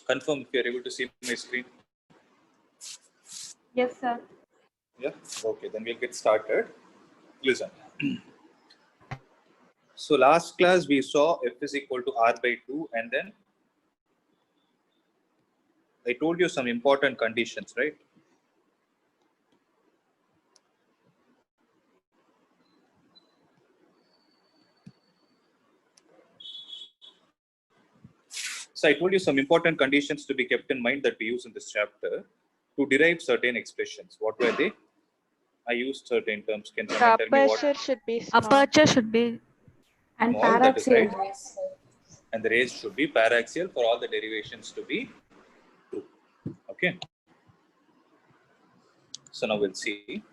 Confirm if you are able to see my screen. Yes, sir. Yeah. Okay, then we'll get started. Listen. So last class we saw F is equal to R by 2, and then I told you some important conditions, right? So I told you some important conditions to be kept in mind that we use in this chapter to derive certain expressions. What were they? I used certain terms. Can someone tell me what? Aperture should be small. Aperture should be and Small, that is paraxial. right. And the rays should be paraxial for all the derivations to be true. Okay. So now we'll see.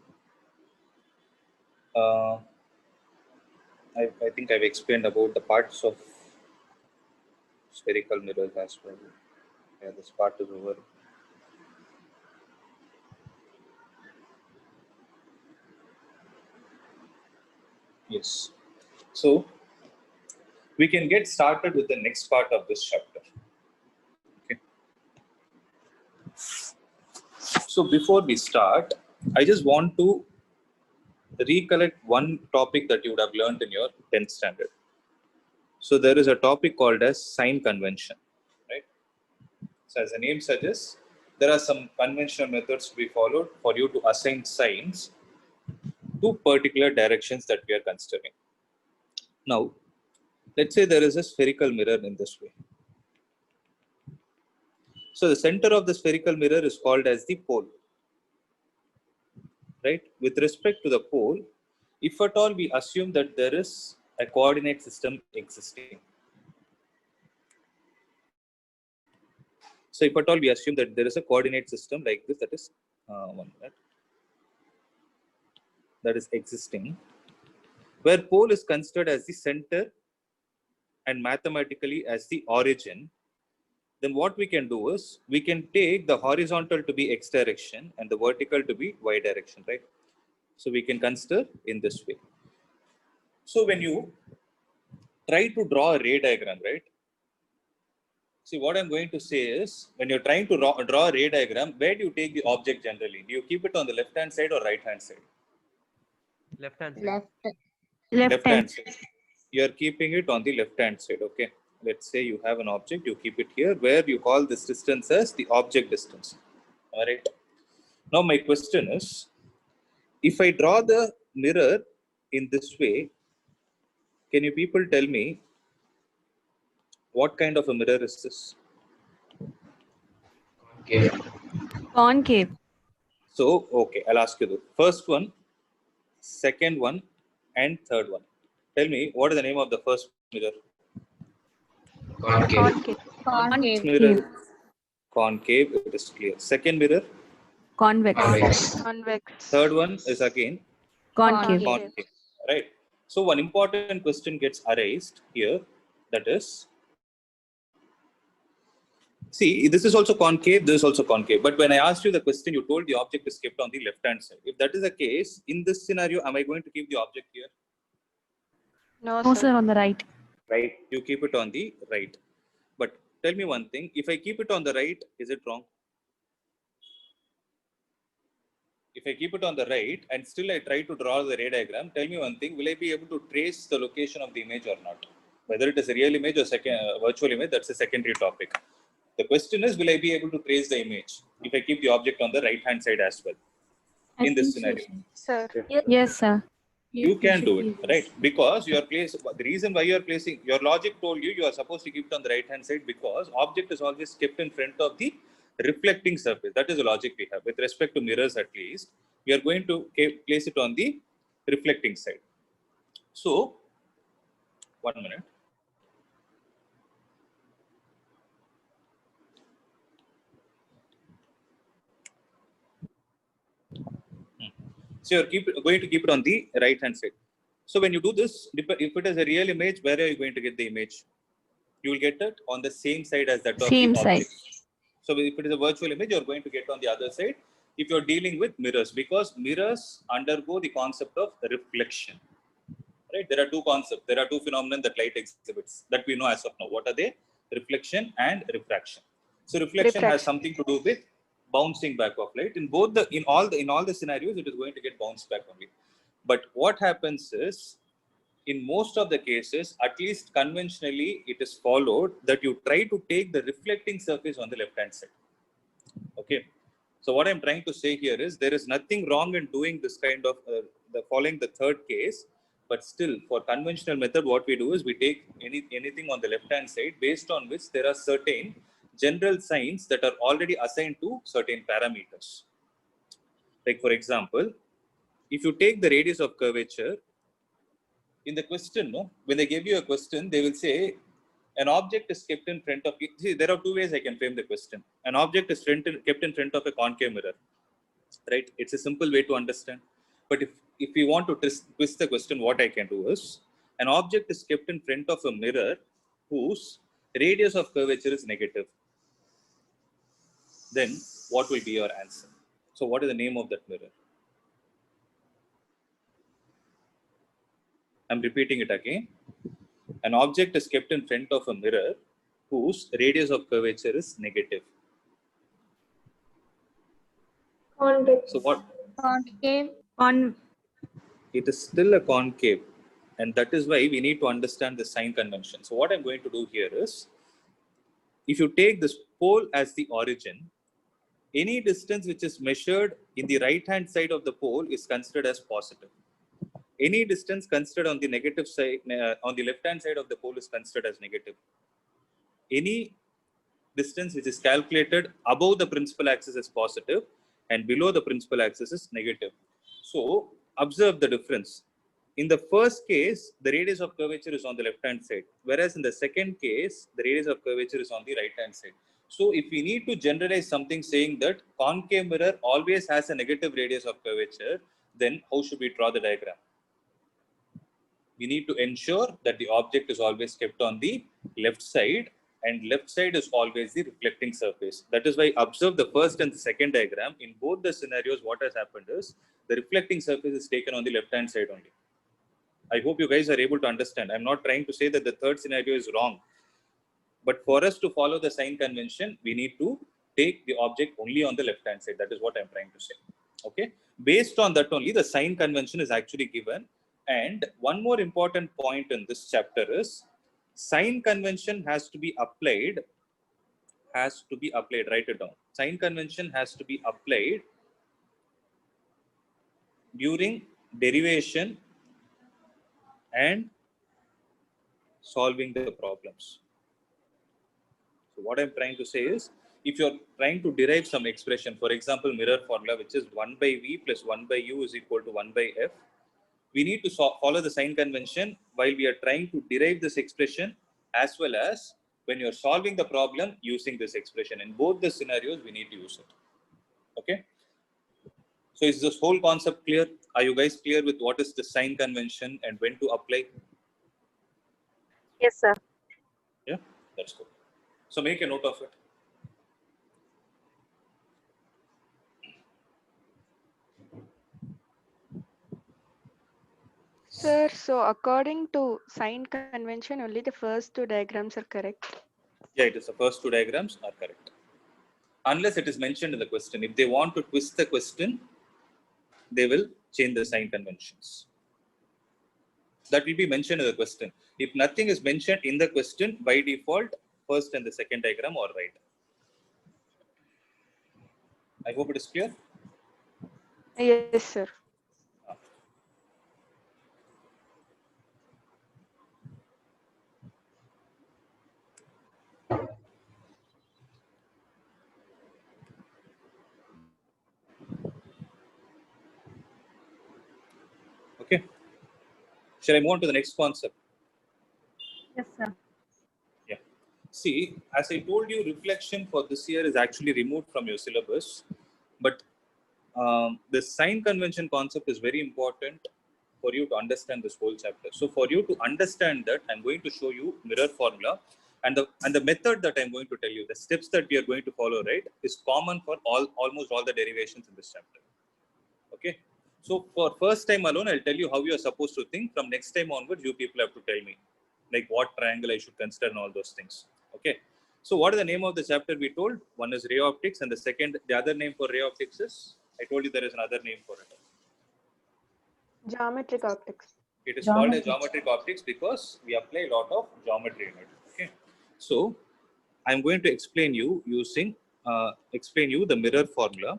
I think I've explained about the parts of spherical mirrors as well. Yeah, this part is over. Yes. So we can get started with the next part of this chapter. Okay. So before we start, I just want to recollect one topic that you would have learned in your 10th standard. So there is a topic called as sign convention, right? So as the name suggests, there are some conventional methods to be followed for you to assign signs to particular directions that we are considering. Now, let's say there is a spherical mirror in this way. So the center of the spherical mirror is called as the pole, right? With respect to the pole, if at all we assume that there is a coordinate system existing. So if at all we assume that there is a coordinate system like this, that is one minute, that is existing, where pole is considered as the center and mathematically as the origin, then what we can do is we can take the horizontal to be x direction and the vertical to be y direction, right? So we can consider in this way. So when you try to draw a ray diagram, right? See, what I'm going to say is, when you're trying to draw a ray diagram, where do you take the object generally? Do you keep it on the left-hand side or right-hand side? Left-hand side. Left-hand side. You're keeping it on the left-hand side, okay? Let's say you have an object, you keep it here, where you call this distance as the object distance. All right. Now my question is, if I draw the mirror in this way, can you people tell me what kind of a mirror is this? Concave. So, okay, I'll ask you the first one, second one, and third one. Tell me, what is the name of the first mirror? Concave. Concave. Mirror, concave, it is clear. Second mirror, Convex. Convex. third one is again Concave. concave, right? So one important question gets arised here, that is, see, this is also concave, this is also concave. But when I asked you the question, you told the object is kept on the left-hand side. If that is the case, in this scenario, am I going to keep the object here? No, No, sir. sir, on the right. Right. You keep it on the right. But tell me one thing, if I keep it on the right, is it wrong? If I keep it on the right and still I try to draw the ray diagram, tell me one thing, will I be able to trace the location of the image or not? Whether it is a real image or virtual image, that's a secondary topic. The question is, will I be able to trace the image if I keep the object on the right hand side as well in this scenario? Sir. Yes, sir. You can do it, right? Because you are placed, the reason why you are placing, your logic told you are supposed to keep it on the right hand side because object is always kept in front of the reflecting surface. That is the logic we have. With respect to mirrors at least, we are going to place it on the reflecting side. So, 1 minute. So you're going to keep it on the right hand side. So when you do this, if it is a real image, where are you going to get the image? You will get it on the same side as that of Same the side. object. So if it is a virtual image, you're going to get on the other side if you're dealing with mirrors, because mirrors undergo the concept of reflection. Right? There are two concepts. There are two phenomena that light exhibits that we know as of now. What are they? Reflection and refraction. So reflection has Refraction. something to do with bouncing back of light. In all the scenarios, it is going to get bounced back only. But what happens is, in most of the cases, at least conventionally, it is followed that you try to take the reflecting surface on the left hand side. Okay. So what I'm trying to say here is there is nothing wrong in doing this kind of the following the third case, but still for conventional method, what we do is we take anything on the left hand side based on which there are certain general signs that are already assigned to certain parameters. Like for example, if you take the radius of curvature in the question, no, when they give you a question, they will say an object is kept in front of you. See, there are two ways I can frame the question. An object is kept in front of a concave mirror, right? It's a simple way to understand. But if we want to twist the question, what I can do is an object is kept in front of a mirror whose radius of curvature is negative. Then what will be your answer? So what is the name of that mirror? I'm repeating it again. An object is kept in front of a mirror whose radius of curvature is negative. Convex. So what? Concave. It is still a concave, and that is why we need to understand the sign convention. So what I'm going to do here is, if you take this pole as the origin, any distance which is measured in the right hand side of the pole is considered as positive. Any distance considered on the negative side, on the left hand side of the pole, is considered as negative. Any distance which is calculated above the principal axis is positive and below the principal axis is negative. So observe the difference. In the first case, the radius of curvature is on the left hand side, whereas in the second case, the radius of curvature is on the right hand side. So if we need to generalize something saying that concave mirror always has a negative radius of curvature, then how should we draw the diagram? We need to ensure that the object is always kept on the left side, and left side is always the reflecting surface. That is why observe the first and the second diagram. In both the scenarios, what has happened is the reflecting surface is taken on the left hand side only. I hope you guys are able to understand. I'm not trying to say that the third scenario is wrong, but for us to follow the sign convention, we need to take the object only on the left hand side. That is what I'm trying to say. Okay. Based on that only, the sign convention is actually given. And one more important point in this chapter is sign convention has to be applied. Write it down. Sign convention has to be applied during derivation and solving the problems. So what I'm trying to say is, if you're trying to derive some expression, for example, mirror formula, which is 1 by V plus 1 by U is equal to 1 by F, we need to follow the sign convention while we are trying to derive this expression, as well as when you're solving the problem using this expression. In both the scenarios, we need to use it. Okay. So is this whole concept clear? Are you guys clear with what is the sign convention and when to apply? Yes, sir. Yeah, that's good. So make a note of it. Sir, so according to sign convention, only the first two diagrams are correct. Yeah, it is. The first two diagrams are correct. Unless it is mentioned in the question. If they want to twist the question, they will change the sign conventions. That will be mentioned in the question. If nothing is mentioned in the question, by default, first and the second diagram are right. I hope it is clear. Yes, sir. Okay. Shall I move on to the next concept? Yes, sir. Yeah. See, as I told you, reflection for this year is actually removed from your syllabus, but the sign convention concept is very important for you to understand this whole chapter. So for you to understand that, I'm going to show you mirror formula, and the method that I'm going to tell you, the steps that we are going to follow, right, is common for almost all the derivations in this chapter. Okay. So for first time alone, I'll tell you how you are supposed to think. From next time onwards, you people have to tell me, like what triangle I should consider and all those things. Okay. So what is the name of the chapter we told? One is ray optics, and the other name for ray optics is, I told you there is another name for it. Geometric optics. It is called a geometric optics because we apply a lot of geometry in it. Okay. So I'm going to explain you the mirror formula.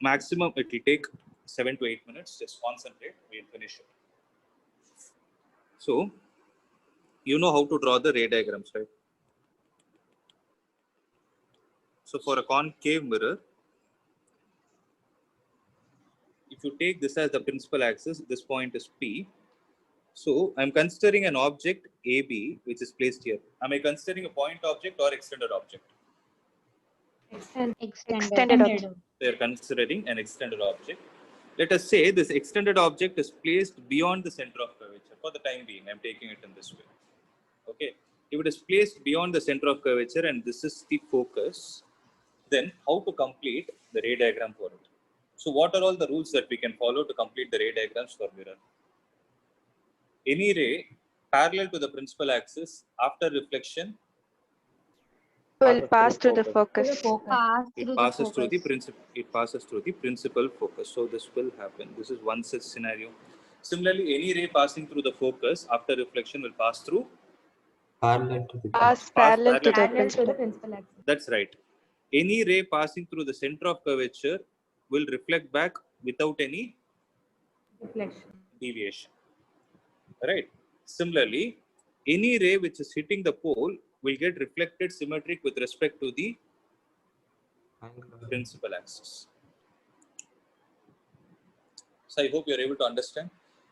Maximum it will take 7 to 8 minutes. Just concentrate. We'll finish it. So you know how to draw the ray diagrams, right? So for a concave mirror, if you take this as the principal axis, this point is P. So I'm considering an object AB which is placed here. Am I considering a point object or extended object? Extended object. They are considering an extended object. Let us say this extended object is placed beyond the center of curvature. For the time being, I'm taking it in this way. Okay. If it is placed beyond the center of curvature and this is the focus, then how to complete the ray diagram for it? So what are all the rules that we can follow to complete the ray diagrams for mirror? Any ray parallel to the principal axis after reflection Will pass through the focus. it passes through the principal focus. So this will happen. This is one such scenario. Similarly, any ray passing through the focus after reflection will pass through Parallel to the Parallel to the parallel principal. That's right. Any ray passing through the center of curvature will reflect back without any deviation. Right. Similarly, any ray which is hitting the pole will get reflected symmetric with respect to the principal axis. So I hope you are able to understand.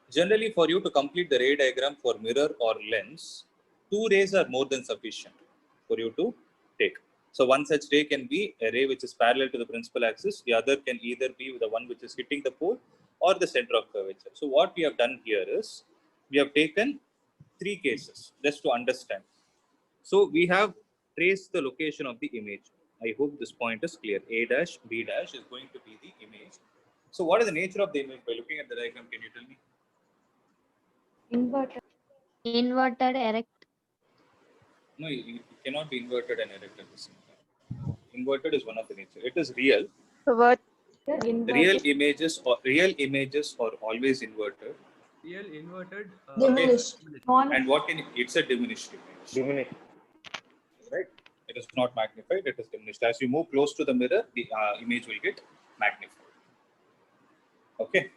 Generally, for you to complete the ray diagram for mirror or lens, 2 rays are more than sufficient for you to take. So one such ray can be a ray which is parallel to the principal axis. The other can either be the one which is hitting the pole or the center of curvature. So what we have done here is we have taken 3 cases just to understand. So we have traced the location of the image. I hope this point is clear. A dash, B dash is going to be the image. So what is the nature of the image? By looking at the diagram, can you tell me? Inverted, erect. No, it cannot be inverted and erect at the same time. Inverted is one of the nature. It is real. What? Real images are always inverted. Real inverted. Diminished. And what can it's a diminished image. diminished. Right? It is not magnified, it is diminished. As you move close to the mirror, the image will get magnified. Okay.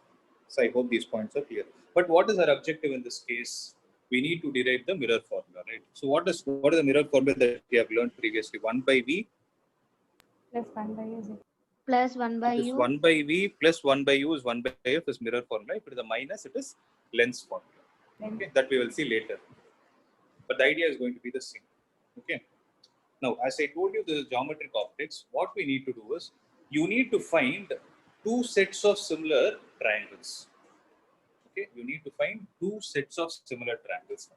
So I hope these points are clear. But what is our objective in this case? We need to derive the mirror formula, right? So what is the mirror formula that we have learned previously? 1 by V Plus 1 by it is U. 1 by V plus 1 by U is 1 by F is mirror formula. If it is a minus, it is lens formula. Okay, that we will see later. But the idea is going to be the same. Okay. Now, as I told you, the geometric optics, what we need to do is you need to find 2 sets of similar triangles. Okay, you need to find 2 sets of similar triangles.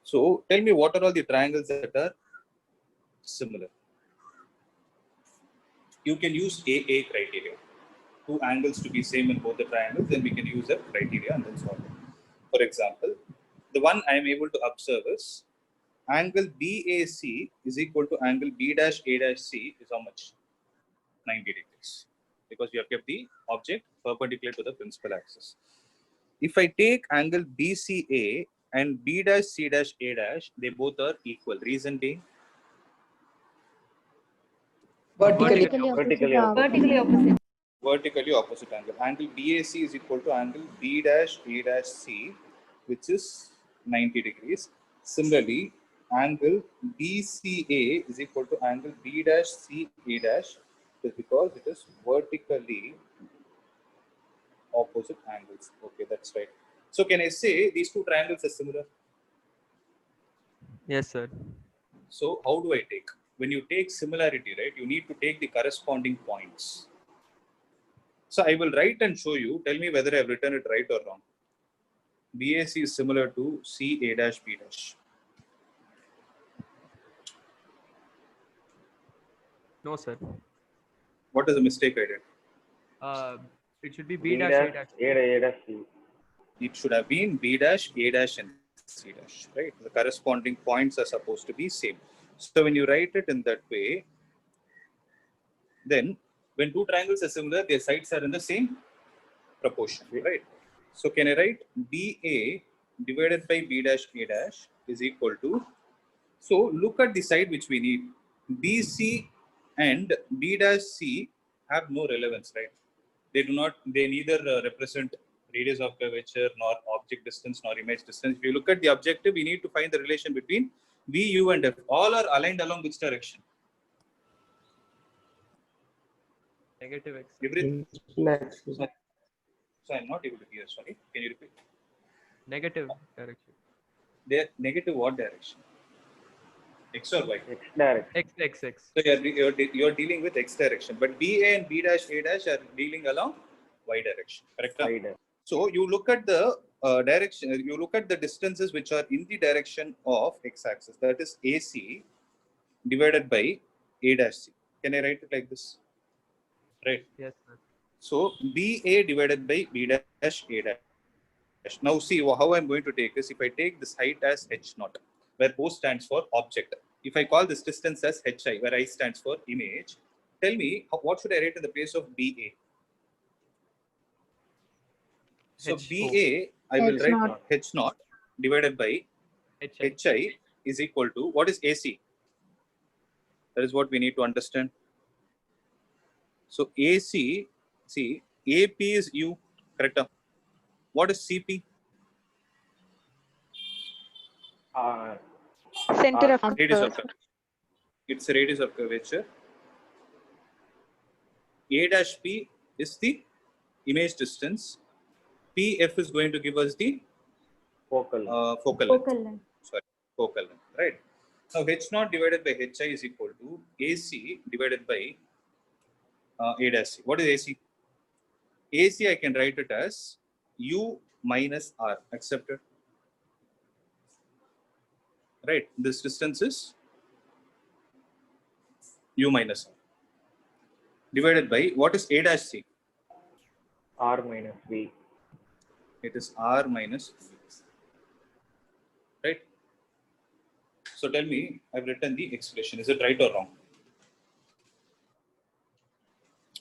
So, tell me what are all the triangles that are similar? You can use AA criteria. 2 angles to be same in both the triangles, then we can use that criteria and then solve it. For example, the one I am able to observe is angle BAC is equal to angle B dash A dash C is how much? 90 degrees. Because we have kept the object perpendicular to the principal axis. If I take angle BCA and B dash C dash A dash, they both are equal. Reason being? Vertically. Vertically opposite. Vertically opposite angle. Angle BAC is equal to angle B dash A dash C, which is 90 degrees. Similarly, angle BCA is equal to angle B dash C A dash, because it is vertically opposite angles. Okay, that's right. So can I say these 2 triangles are similar? Yes, sir. So how do I take? When you take similarity, right, you need to take the corresponding points. So I will write and show you. Tell me whether I have written it right or wrong. BAC is similar to CA dash B dash. No, sir. What is the mistake I did? It should be B dash A dash. A dash C. it should have been B dash, A dash, and C dash, right? The corresponding points are supposed to be same. So when you write it in that way, then when two triangles are similar, their sides are in the same proportion, right? So can I write BA divided by B dash A dash is equal to, so look at the side which we need. BC and B dash C have no relevance, right? They do not, they neither represent radius of curvature nor object distance nor image distance. If you look at the objective, we need to find the relation between V, U and F. All are aligned along which direction? Negative x. Everything. X-axis. So I'm not able to hear, sorry. Can you repeat? Negative direction. They're negative what direction? X or Y? X direction. X. So you're dealing with X direction, but BA and B dash A dash are dealing along Y direction, correct? Y dash. So you look at the direction, you look at the distances which are in the direction of X-axis, that is AC divided by A dash C. Can I write it like this? Right. Yes, sir. So BA divided by B dash A dash. Now see how I'm going to take this. If I take this height as H naught, where O stands for object. If I call this distance as HI, where I stands for image, tell me what should I write in the place of BA? So HO. BA, I will H write naught. H naught divided by HI. HI is equal to, what is AC? That is what we need to understand. So AC, see, AP is U, correct? What is CP? Center of Radius of curve. curvature. It's a radius of curvature. A dash P is the image distance. PF is going to give us the Focal. focal length. Focal length. Sorry, focal length, right? Now H naught divided by HI is equal to AC divided by A dash C. What is AC? AC I can write it as U minus R. Accepted? Right. This distance is U minus R. Divided by, what is A dash C? R minus V. It is R minus V. Right? So tell me, I've written the expression. Is it right or wrong?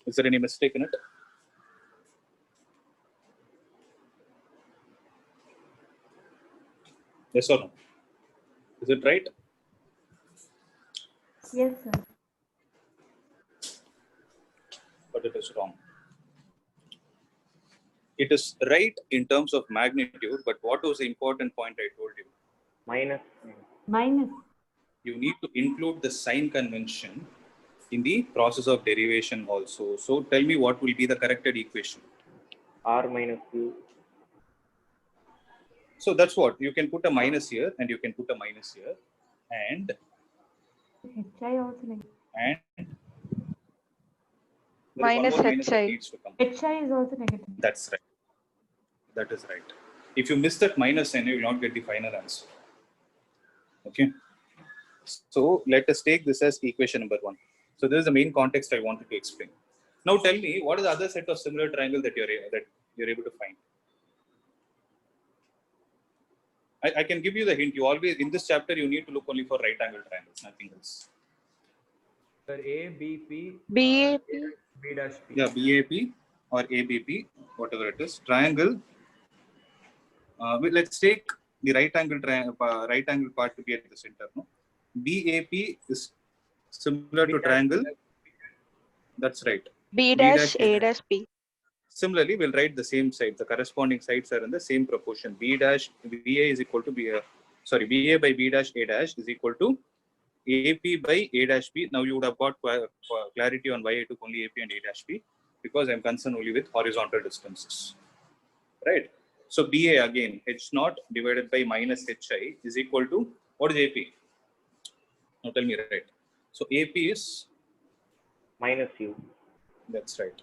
Is there any mistake in it? Yes or no? Is it right? Yes, sir. But it is wrong. It is right in terms of magnitude, but what was the important point I told you? Minus. Minus. You need to include the sign convention in the process of derivation also. So tell me what will be the corrected equation. R minus V. So that's what, you can put a minus here and you can put a minus here and HI also negative. there is Minus one more minus that HI. needs to come. HI is also negative. That's right. That is right. If you miss that minus sign, you will not get the final answer. Okay. So let us take this as equation number 1. So this is the main context I wanted to explain. Now tell me, what is the other set of similar triangle that you're able to find? I can give you the hint. You always, in this chapter, you need to look only for right angle triangles, nothing else. Sir, ABP. BAP. B dash P. Yeah, BAP or ABP, whatever it is, triangle. Let's take the right angle part to be at the center. No? BAP is similar to triangle. That's right. B dash A dash P. Similarly, we'll write the same side. The corresponding sides are in the same proportion. B dash BA is equal to BA by B dash A dash is equal to AP by A dash P. Now you would have got clarity on why I took only AP and A dash P, because I'm concerned only with horizontal distances. Right? So BA again, H naught divided by minus HI is equal to, what is AP? Now tell me, right? So AP is Minus U. That's right.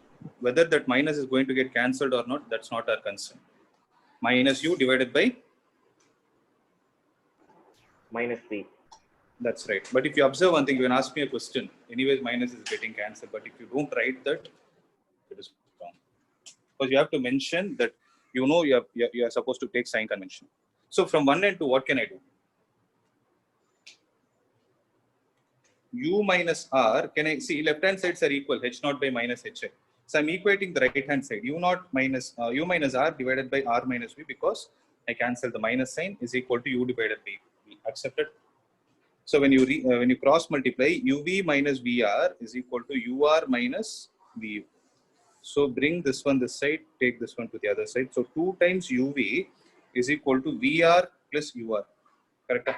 Whether that minus is going to get cancelled or not, that's not our concern. Minus U divided by? Minus V. That's right. But if you observe one thing, you can ask me a question. Anyways, minus is getting cancelled. But if you don't write that, it is wrong. Because you have to mention that you know you are supposed to take sign convention. So from 1 and 2, what can I do? U minus R, can I see left hand sides are equal, H naught by minus Hi. So I'm equating the right hand side, U minus R divided by R minus V, because I cancel the minus sign, is equal to U divided by V. Accepted? So when you cross multiply, UV minus VR is equal to UR minus VU. So bring this one this side, take this one to the other side. So 2 times UV is equal to VR plus UR. Correct?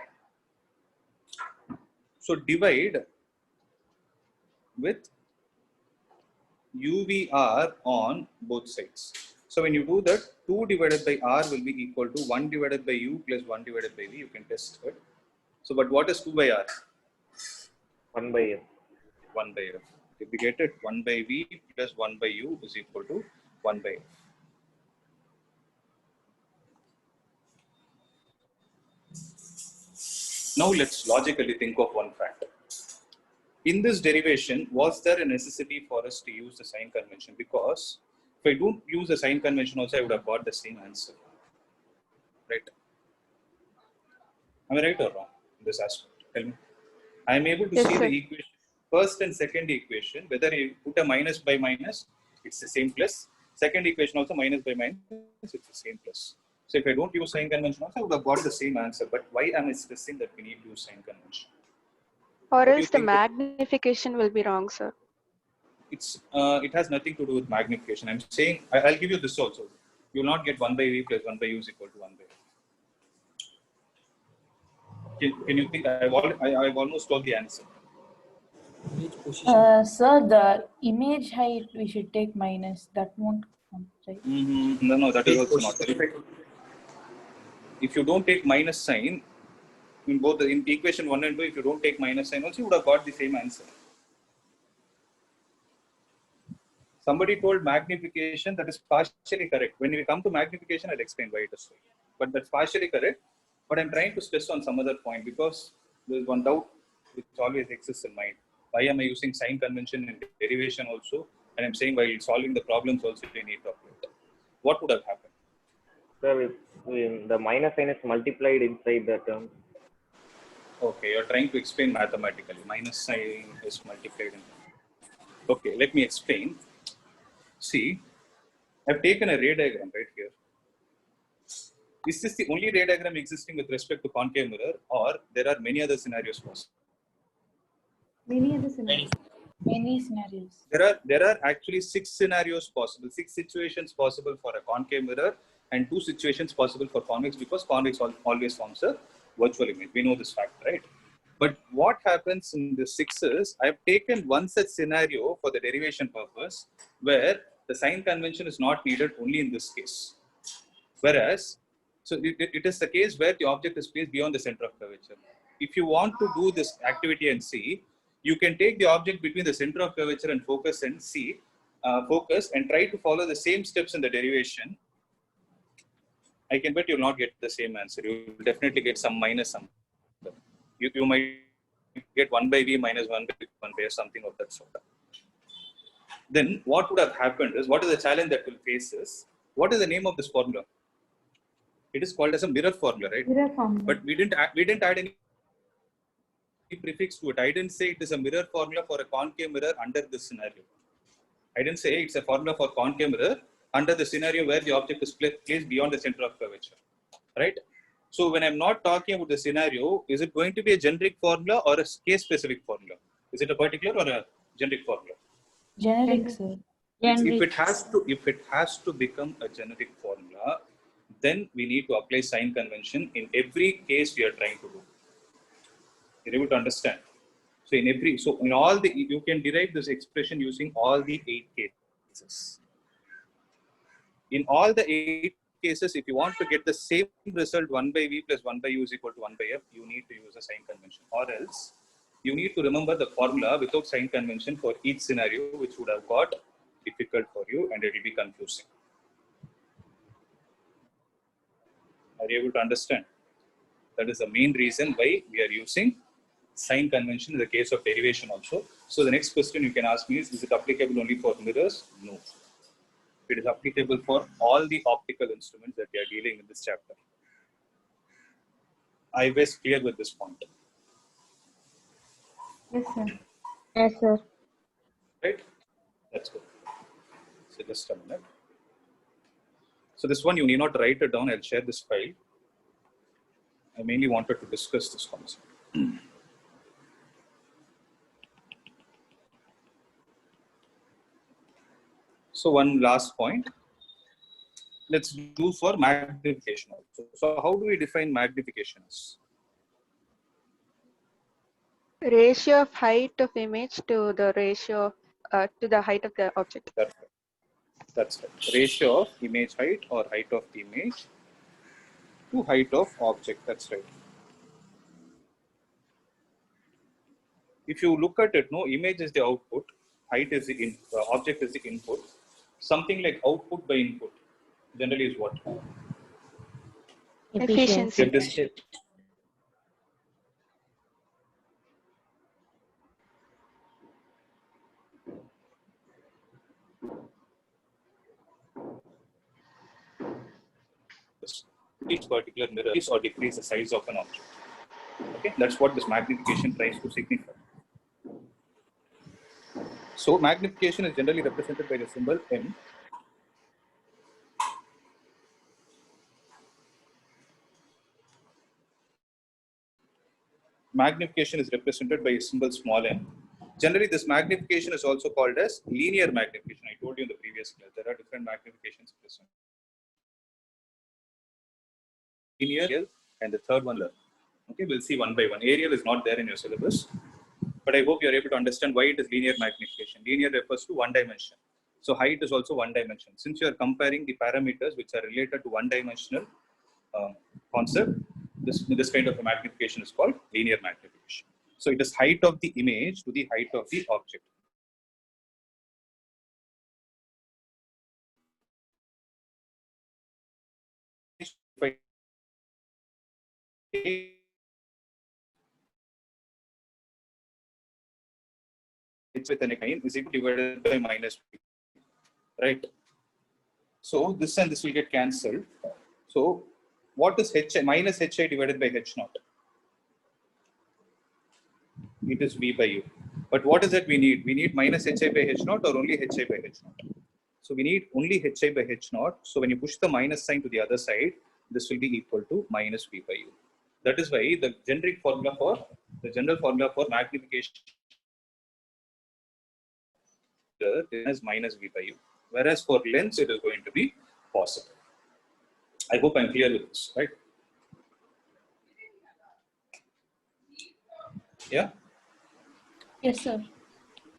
So divide with UVR on both sides. So when you do that, 2 divided by R will be equal to 1 divided by U plus 1 divided by V. You can test it. So, but what is 2 by R? 1 by F. 1 by F. If we get it, 1 by V plus 1 by U is equal to 1 by F. Now let's logically think of one fact. In this derivation, was there a necessity for us to use the sign convention? Because if I don't use the sign convention also, I would have got the same answer. Right? Am I right or wrong in this aspect? Tell me. I am able to Yes, see sir. the equation, first and second equation, whether you put a minus by minus, it's the same plus. Second equation also minus by minus, it's the same plus. So if I don't use sign convention also, I would have got the same answer. But why am I stressing that we need to use sign convention? Or What do you else the think? magnification will be wrong, sir. It has nothing to do with magnification. I'm saying, I'll give you this also. You will not get 1 by V plus 1 by U is equal to 1 by V. Can you think? I've almost told the answer. Sir, the image height we should take minus. That won't come, right? No, that is also not correct. If you don't take minus sign, in both in equation 1 and 2, if you don't take minus sign also, you would have got the same answer. Somebody told magnification, that is partially correct. When we come to magnification, I'll explain why it is so. But that's partially correct. But I'm trying to stress on some other point, because there's one doubt which always exists in mind. Why am I using sign convention in derivation also? And I'm saying while solving the problems also, we need to apply it. What would have happened? Sir, if the minus sign is multiplied inside the term. Okay, you're trying to explain mathematically. Minus sign is multiplied in. Okay, let me explain. See, I've taken a ray diagram right here. Is this the only ray diagram existing with respect to concave mirror, or there are many other scenarios possible? Many other scenarios. Many scenarios. There are actually 6 scenarios possible, 6 situations possible for a concave mirror, and 2 situations possible for convex, because convex always forms a virtual image. We know this fact, right? But what happens in the 6 is, I've taken one such scenario for the derivation purpose, where the sign convention is not needed only in this case. Whereas, so it is the case where the object is placed beyond the center of curvature. If you want to do this activity and see, you can take the object between the center of curvature and focus and see, focus and try to follow the same steps in the derivation. I can bet you will not get the same answer. You will definitely get some minus something. You might get 1 by V minus 1 by 1 by something of that sort. Then what would have happened is, what is the challenge that will face is, what is the name of this formula? It is called as a mirror formula, right? Mirror formula. But we didn't add any prefix to it. I didn't say it is a mirror formula for a concave mirror under this scenario. I didn't say it's a formula for concave mirror under the scenario where the object is placed beyond the center of curvature, right? So when I'm not talking about the scenario, is it going to be a generic formula or a case-specific formula? Is it a particular or a generic formula? Generic, sir. If it has to become a generic formula, then we need to apply sign convention in every case we are trying to do. You're able to understand? So in all the, you can derive this expression using all the 8 cases. In all the 8 cases, if you want to get the same result, 1 by V plus 1 by U is equal to 1 by F, you need to use a sign convention. Or else, you need to remember the formula without sign convention for each scenario, which would have got difficult for you and it will be confusing. Are you able to understand? That is the main reason why we are using sign convention in the case of derivation also. So the next question you can ask me is it applicable only for mirrors? No. It is applicable for all the optical instruments that we are dealing in this chapter. I was clear with this point, Yes, sir. Yes, sir. right? That's good. So just a minute. So this one you need not write it down. I'll share this file. I mainly wanted to discuss this concept. So one last point. Let's do for magnification also. So how do we define magnification as? Ratio of height of image to the ratio to the height of the object. That's right. That's right. Ratio of image height or height of the image to height of object. That's right. If you look at it, no, image is the output, height is the object is the input. Something like output by input generally is what? Efficiency. It is each particular mirror increase or decrease the size of an object. Okay, that's what this magnification tries to signify. So magnification is generally represented by the symbol M. Magnification is represented by a symbol small m. Generally, this magnification is also called as linear magnification. I told you in the previous class, there are different magnifications present. Linear and the third one, okay, we'll see one by one. Aerial is not there in your syllabus, but I hope you're able to understand why it is linear magnification. Linear refers to one dimension. So height is also one dimension. Since you are comparing the parameters which are related to one dimensional concept, this kind of a magnification is called linear magnification. So it is height of the image to the height of the object. It's with an line is equal divided by minus p, right? So this and this will get cancelled. So what is h minus hi divided by h naught? It is v by u. But what is it we need? We need minus hi by h naught or only hi by h naught? So we need only hi by h naught. So when you push the minus sign to the other side, this will be equal to minus v by u. That is why the general formula for magnification is minus v by u. Whereas for lens, it is going to be positive. I hope I'm clear with this, right? Yeah? Yes, sir.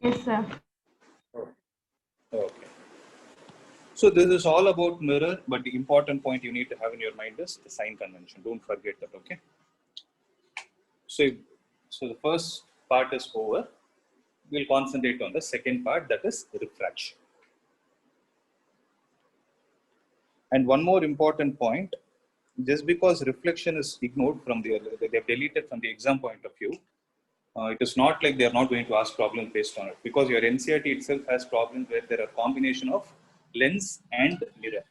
Yes, sir. Okay. So this is all about mirror, but the important point you need to have in your mind is the sign convention. Don't forget that, okay? So the first part is over. We'll concentrate on the second part, that is refraction. And one more important point, just because reflection is ignored from they have deleted from the exam point of view, it is not like they are not going to ask problems based on it, because your NCERT itself has problems where there are combination of lens and mirror.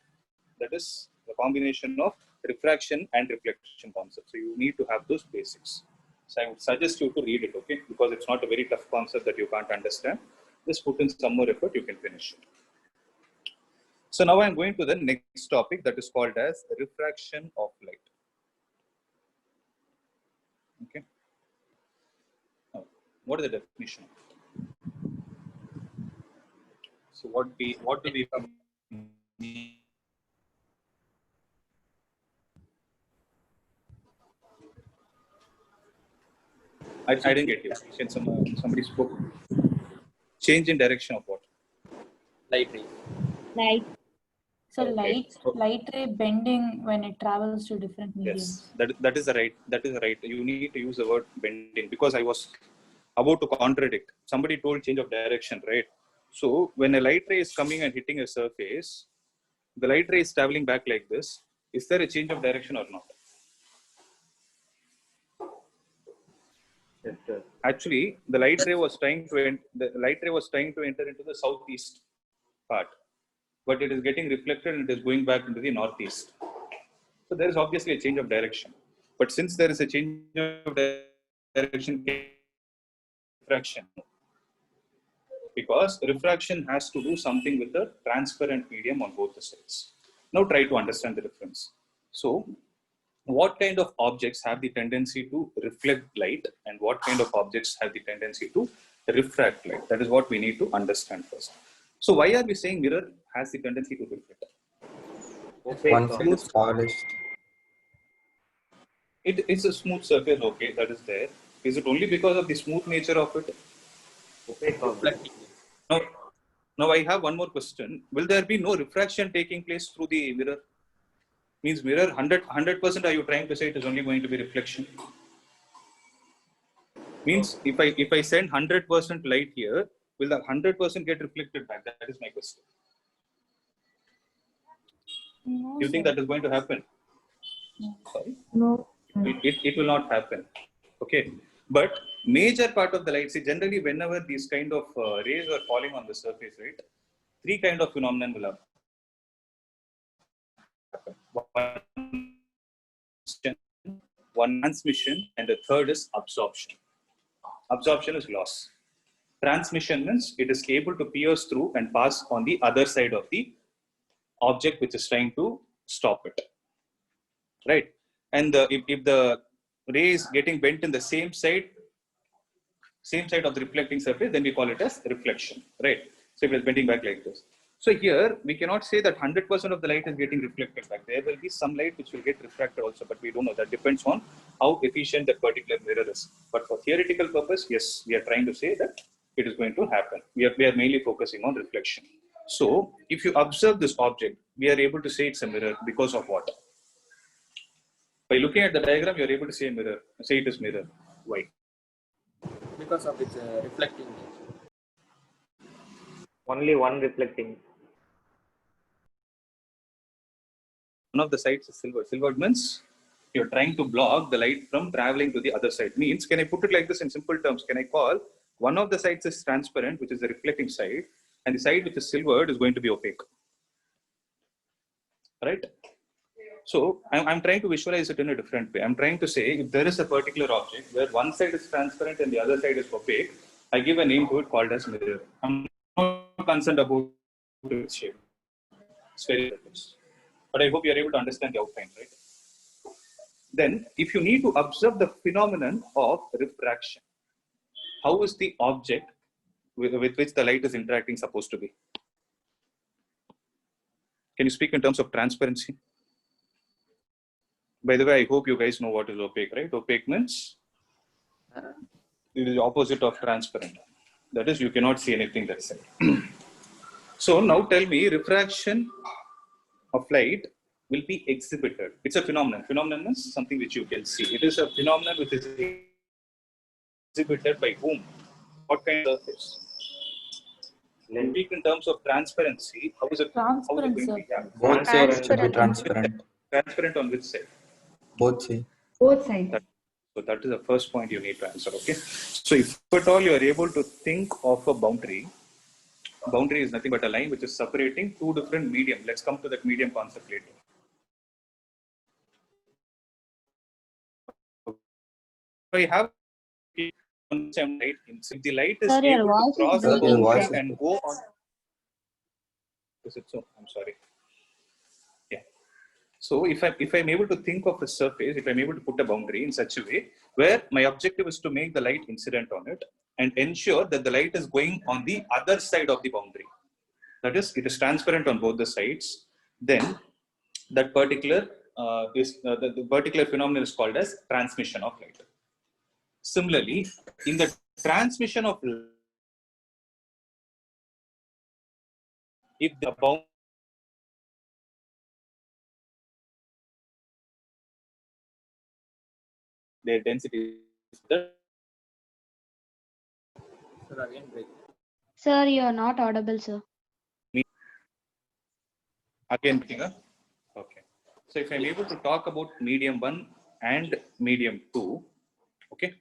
That is the combination of refraction and reflection concept. So you need to have those basics. So I would suggest you to read it, okay? Because it's not a very tough concept that you can't understand. Just put in some more effort, you can finish it. So now I'm going to the next topic that is called as refraction of light. Okay. Now, what is the definition of it? So what do we mean? I didn't get you. Can somebody spoke? Change in direction of what? Light ray. Light. So Okay. light ray bending when it travels to different mediums. Yes, that is right. You need to use the word bending, because I was about to contradict. Somebody told change of direction, right? So when a light ray is coming and hitting a surface, the light ray is traveling back like this. Is there a change of direction or not? Yes, sir. Actually, the light ray was trying to enter into the southeast part. but it is getting reflected and it is going back into the northeast. So there is obviously a change of direction. But since there is a change of direction, refraction, because refraction has to do something with the transparent medium on both the sides. Now try to understand the difference. So what kind of objects have the tendency to reflect light and what kind of objects have the tendency to refract light? That is what we need to understand first. So why are we saying mirror has the tendency to reflect? One side is polished. It is a smooth surface, okay, that is there. Is it only because of the smooth nature of it? Reflecting. Now, now I have one more question. Will there be no refraction taking place through the mirror? Means mirror 100% are you trying to say it is only going to be reflection? Means if I send 100% light here, will the 100% get reflected back? That is my question. No, Do you think sir. that is going to happen? No. Sorry? No. It will not happen. Okay. But major part of the light, see, generally whenever these kind of rays are falling on the surface, right, three kind of phenomenon will happen. One transmission, and the third is absorption. Absorption is loss. Transmission means it is able to pierce through and pass on the other side of the object which is trying to stop it. Right? And if the ray is getting bent in the same side of the reflecting surface, then we call it as reflection. Right? So if it is bending back like this. So here we cannot say that 100% of the light is getting reflected back. There will be some light which will get refracted also, but we don't know. That depends on how efficient that particular mirror is. But for theoretical purpose, yes, we are trying to say that it is going to happen. We are mainly focusing on reflection. So if you observe this object, we are able to say it's a mirror because of what? By looking at the diagram, you are able to say mirror. Say it is mirror. Why? Because of its reflecting nature. Only one reflecting. One of the sides is silver. Silver means you're trying to block the light from traveling to the other side. Means, can I put it like this in simple terms? Can I call one of the sides is transparent, which is the reflecting side, and the side which is silvered is going to be opaque. Right? So I'm trying to visualize it in a different way. I'm trying to say if there is a particular object where one side is transparent and the other side is opaque, I give a name to it called as mirror. I'm not concerned about its shape. It's very different. But I hope you are able to understand the outline, right? Then, if you need to observe the phenomenon of refraction, how is the object with which the light is interacting supposed to be? Can you speak in terms of transparency? By the way, I hope you guys know what is opaque, right? Opaque means it is the opposite of transparent. That is, you cannot see anything that side. So now tell me, refraction of light will be exhibited. It's a phenomenon. Phenomenon means something which you can see. It is a phenomenon which is exhibited by whom? What kind of surface? Speak in terms of transparency. How is it? Transparent going to be? surface. Both sides should be Transparent. transparent. Transparent on which side? Both sides. Both sides. So that is the first point you need to answer. Okay. So if at all you are able to think of a boundary, boundary is nothing but a line which is separating two different medium. Let's come to that medium concept later. I have light. If the light is Sir, your able to voice is cross the breaking, boundary sir. and go on. Is it so? I'm sorry. Yeah. So if I'm able to think of a surface, if I'm able to put a boundary in such a way where my objective is to make the light incident on it and ensure that the light is going on the other side of the boundary. That is, it is transparent on both the sides. Then that particular the particular phenomenon is called as transmission of light. Similarly, in the transmission of light, if the bound their density is the Sir, again break. Sir, you are not audible, sir. again bigger. Okay. So if I'm able to talk about medium 1 and medium 2, okay,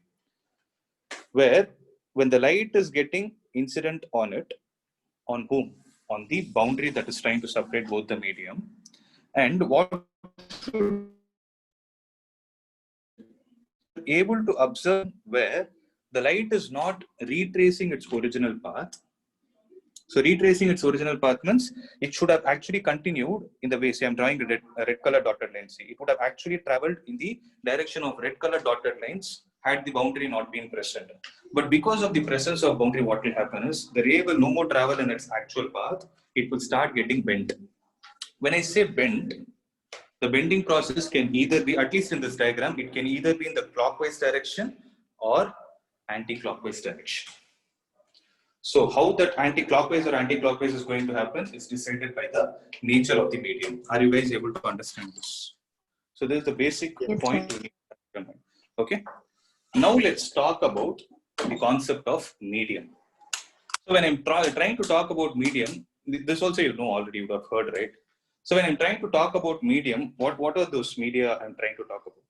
where when the light is getting incident on it, on whom? on the boundary that is trying to separate both the medium. And what should able to observe where the light is not retracing its original path. So retracing its original path means it should have actually continued in the way, say I'm drawing a red color dotted line, see, it would have actually traveled in the direction of red color dotted lines had the boundary not been present. But because of the presence of boundary, what will happen is the ray will no more travel in its actual path, it will start getting bent. When I say bent, the bending process can either be, at least in this diagram, it can either be in the clockwise direction or anti-clockwise direction. So how that anti-clockwise or anti-clockwise is going to happen is decided by the nature of the medium. Are you guys able to understand this? So this is the basic point you need to understand. Okay. Now let's talk about the concept of medium. So when I'm trying to talk about medium, this also you know already, you have heard, right? So when I'm trying to talk about medium, what are those media I'm trying to talk about?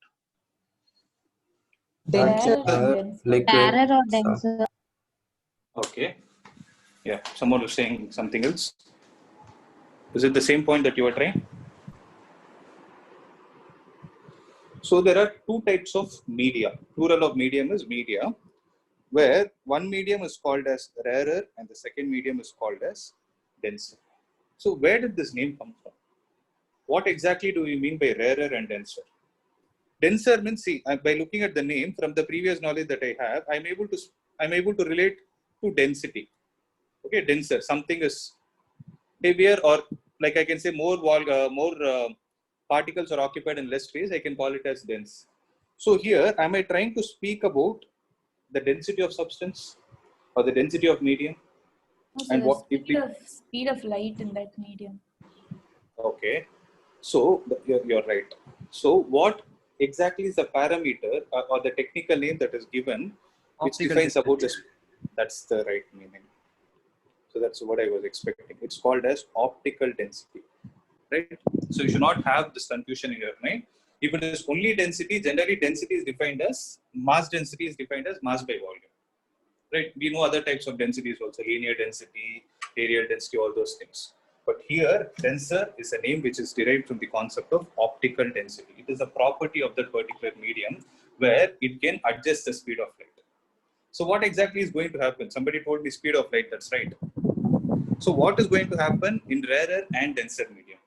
Rarer and denser. liquid. Rarer or denser? Okay. Yeah, someone was saying something else. Is it the same point that you were trying? So there are two types of media. Plural of medium is media, where one medium is called as rarer and the second medium is called as denser. So where did this name come from? What exactly do we mean by rarer and denser? Denser means, see, by looking at the name from the previous knowledge that I have, I'm able to relate to density. Okay, denser. Something is heavier, or like I can say more particles are occupied in less space. I can call it as dense. So here, am I trying to speak about the density of substance or the density of medium? Also, And the what speed of light in that medium. Okay, so you're right. So what exactly is the parameter or the technical name that is given, which Optical defines about density. this? That's the right meaning. So that's what I was expecting. It's called as optical density, right? So you should not have this confusion in your mind. If it is only density, generally density is defined as mass density is defined as mass by volume, right? We know other types of densities also, linear density, areal density, all those things. But here, denser is a name which is derived from the concept of optical density. It is a property of that particular medium where it can adjust the speed of light. So what exactly is going to happen? Somebody told me speed of light, that's right. So what is going to happen in rarer and denser medium?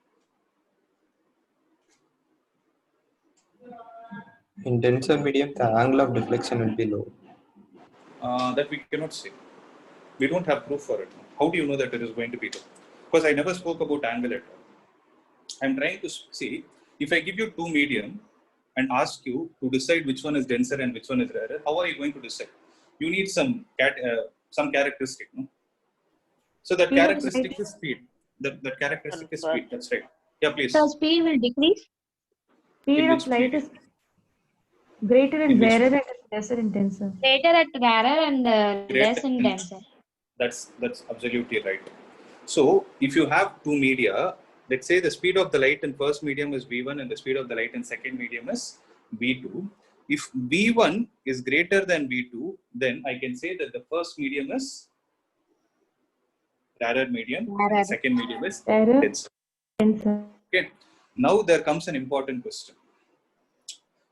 In denser medium, the angle of deflection will be low. That we cannot say. We don't have proof for it. How do you know that it is going to be low? Because I never spoke about angle at all. I'm trying to see, if I give you two medium and ask you to decide which one is denser and which one is rarer, how are you going to decide? You need some characteristic, no? So that Speed of characteristic light. is speed. That characteristic is speed. That's right. Yeah, please. So speed will decrease. Speed In which of light medium? is greater In in which rarer medium? and lesser in denser. Later at rarer and less Greater in in- denser. That's absolutely right. So if you have two media, let's say the speed of the light in first medium is v1 and the speed of the light in second medium is v2. If v1 is greater than v2, then I can say that the first medium is rarer medium and the Rarer. second medium is Rarer, denser. denser. Okay. Now there comes an important question.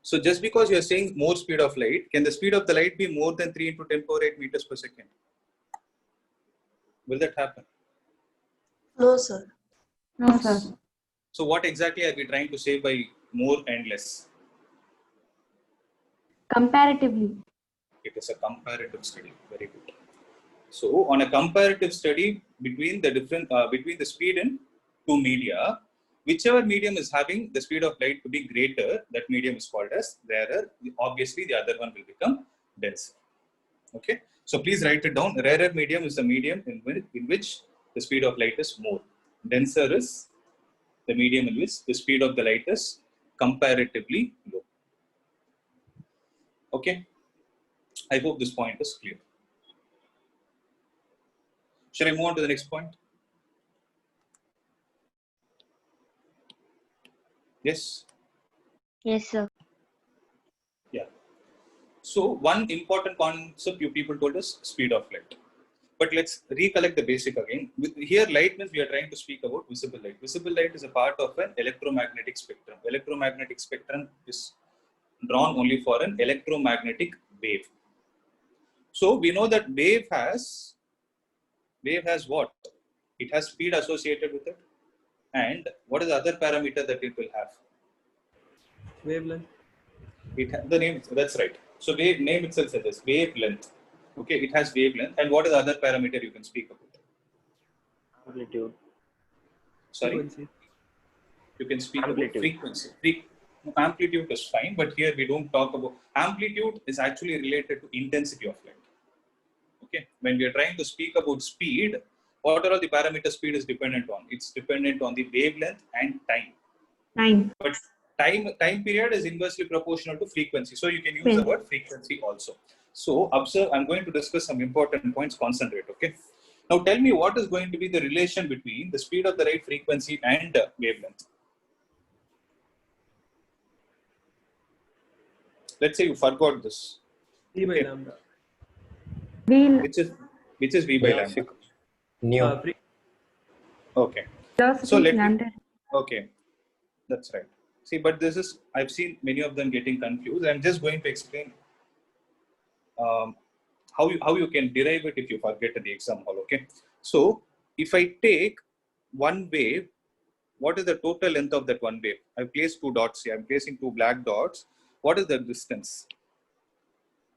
So just because you're saying more speed of light, can the speed of the light be more than 3 into 10 power 8 meters per second? Will that happen? No, sir. No, sir. So what exactly are we trying to say by more and less? Comparatively. It is a comparative study. Very good. So on a comparative study between the speed in two media, whichever medium is having the speed of light to be greater, that medium is called as rarer. Obviously, the other one will become denser. Okay. So please write it down. Rarer medium is the medium in which the speed of light is more. Denser is the medium in which the speed of the light is comparatively low. Okay. I hope this point is clear. Shall I move on to the next point? Yes. Yes, sir. Yeah. So one important concept you people told us, speed of light. But let's recollect the basic again. Here, light means we are trying to speak about visible light. Visible light is a part of an electromagnetic spectrum. Electromagnetic spectrum is drawn only for an electromagnetic wave. So we know that wave has what? It has speed associated with it. And what is the other parameter that it will have? Wavelength. The name, that's right. So wave name itself suggests wavelength. Okay, it has wavelength. And what is the other parameter you can speak about? Amplitude. Sorry? Frequency. You can speak Amplitude. about frequency. Amplitude is fine, but here we don't talk about amplitude. Is actually related to intensity of light. Okay, when we are trying to speak about speed, what are all the parameters speed is dependent on? It's dependent on the wavelength and time. Time. But time period is inversely proportional to frequency. So you can use the word frequency also. So observe, I'm going to discuss some important points, concentrate, okay? Now tell me what is going to be the relation between the speed of the light, frequency and wavelength. Let's say you forgot this. V by Okay. lambda. We'll Which is V by lambda. Free. Okay. velocity So let me, lambda. okay, that's right. See, but this is, I've seen many of them getting confused. I'm just going to explain how you can derive it if you forget in the exam hall, okay? So if I take one wave, what is the total length of that one wave? I've placed two dots here. I'm placing two black dots. What is the distance?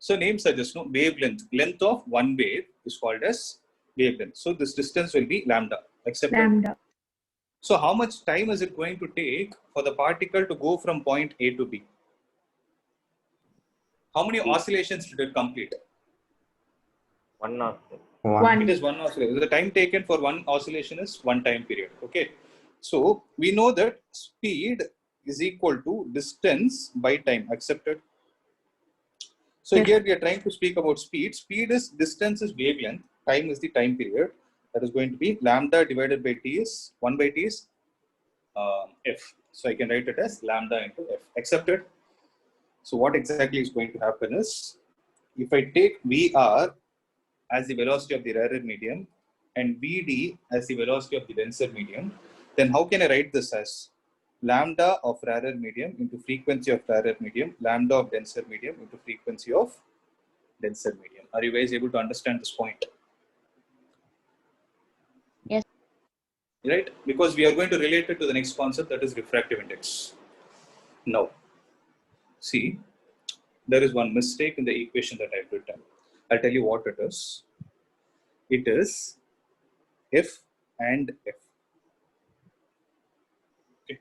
So name suggests no wavelength. Length of one wave is called as wavelength. So this distance will be lambda. Accepted? Lambda. So how much time is it going to take for the particle to go from point A to B? How many oscillations did it complete? 1 hour. It is one oscillation. The time taken for one oscillation is one time period. Okay. So we know that speed is equal to distance by time. Accepted? So Yes. here we are trying to speak about speed. Speed is distance is wavelength. Time is the time period. That is going to be lambda divided by t is 1 by t is f. So I can write it as lambda into f. Accepted? So what exactly is going to happen is, if I take Vr as the velocity of the rarer medium and Vd as the velocity of the denser medium, then how can I write this as lambda of rarer medium into frequency of rarer medium, lambda of denser medium into frequency of denser medium. Are you guys able to understand this point? Yes. Right? Because we are going to relate it to the next concept, that is refractive index. Now, see, there is one mistake in the equation that I've written. I'll tell you what it is. It is F and F. Okay.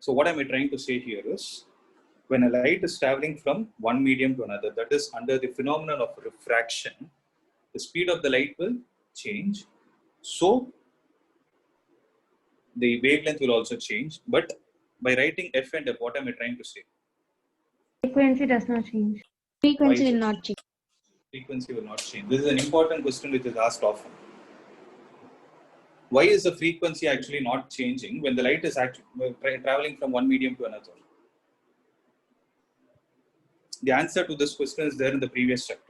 So what am I trying to say here is, when a light is traveling from one medium to another, that is under the phenomenon of refraction, the speed of the light will change. So the wavelength will also change. But by writing F and F, what am I trying to say? Frequency does not change. Frequency Why is will it? not change. Frequency will not change. This is an important question which is asked often. Why is the frequency actually not changing when the light is actually traveling from one medium to another? The answer to this question is there in the previous chapter.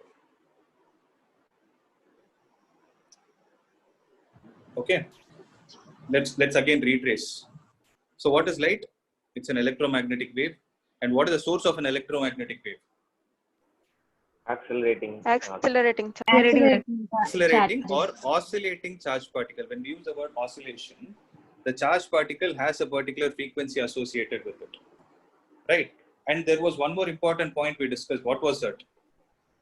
Okay, let's again retrace. So what is light? It's an electromagnetic wave. And what is the source of an electromagnetic wave? Accelerating. Accelerating charge. Accelerating or oscillating charge particle. When we use the word oscillation, the charge particle has a particular frequency associated with it. Right? And there was one more important point we discussed. What was that?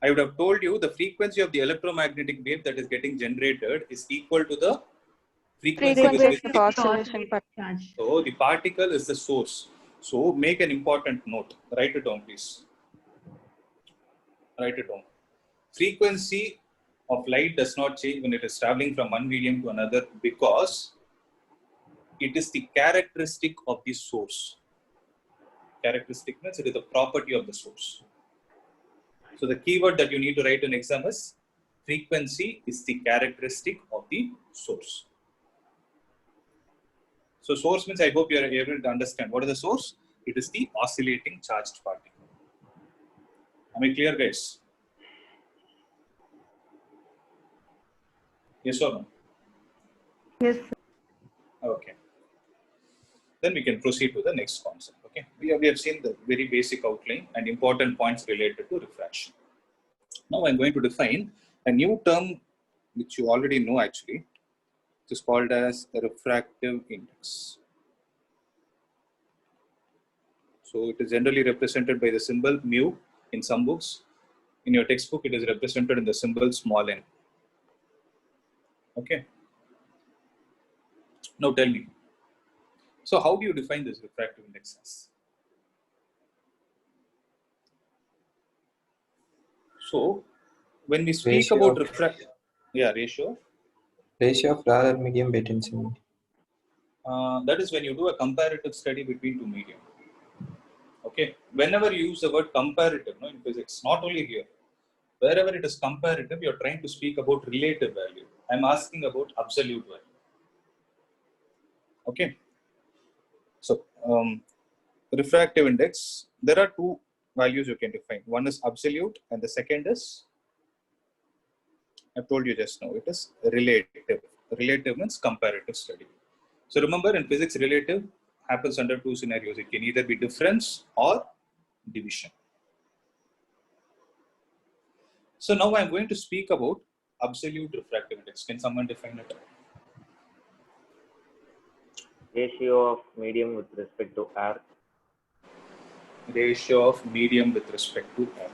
I would have told you the frequency of the electromagnetic wave that is getting generated is equal to the frequency with Frequency which of oscillation. Charge. so the particle is the source. So make an important note. Write it down, please. Write it down. Frequency of light does not change when it is traveling from one medium to another because it is the characteristic of the source. Characteristic means it is the property of the source. So the keyword that you need to write in exam is frequency is the characteristic of the source. So source means I hope you are able to understand. What is the source? It is the oscillating charged particle. Am I clear, guys? Yes or no? Yes, sir. Okay. Then we can proceed to the next concept. Okay. We have seen the very basic outline and important points related to refraction. Now I'm going to define a new term which you already know actually. It is called as a refractive index. So it is generally represented by the symbol mu in some books. In your textbook, it is represented in the symbol small n. Okay. Now tell me. So how do you define this refractive index as? So when we speak Ratio about of refractive, ratio. Ratio of rarer medium by density. That is when you do a comparative study between two medium. Okay. Whenever you use the word comparative, no, in physics, not only here, wherever it is comparative, you're trying to speak about relative value. I'm asking about absolute value. Okay. So refractive index, there are two values you can define. One is absolute and the second is, I've told you just now, it is relative. Relative means comparative study. So remember, in physics, relative happens under two scenarios. It can either be difference or division. So now I'm going to speak about absolute refractive index. Can someone define it? Ratio of medium with respect to air. Ratio of medium with respect to air.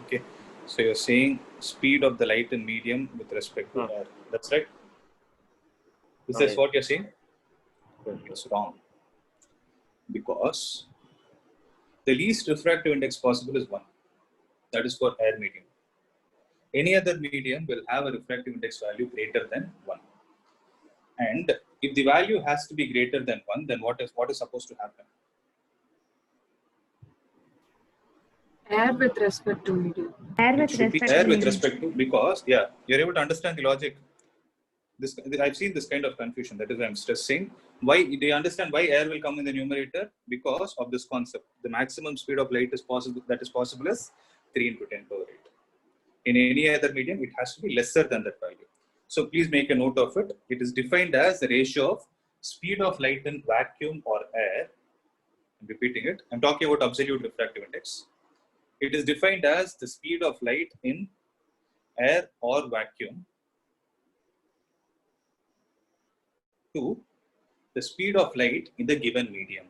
Okay. So you're saying speed of the light in medium with respect to air. That's right. Is this what you're saying? Yes. It's wrong. Because the least refractive index possible is 1. That is for air medium. Any other medium will have a refractive index value greater than 1. And if the value has to be greater than 1, then what is supposed to happen? Air with respect to medium. Air It with should be respect air to with medium. respect to, because you're able to understand the logic. I've seen this kind of confusion. That is why I'm stressing. Why do you understand why air will come in the numerator? Because of this concept. The maximum speed of light is possible. That is possible as 3 into 10 power 8. In any other medium, it has to be lesser than that value. So please make a note of it. It is defined as the ratio of speed of light in vacuum or air. I'm repeating it. I'm talking about absolute refractive index. It is defined as the speed of light in air or vacuum to the speed of light in the given medium.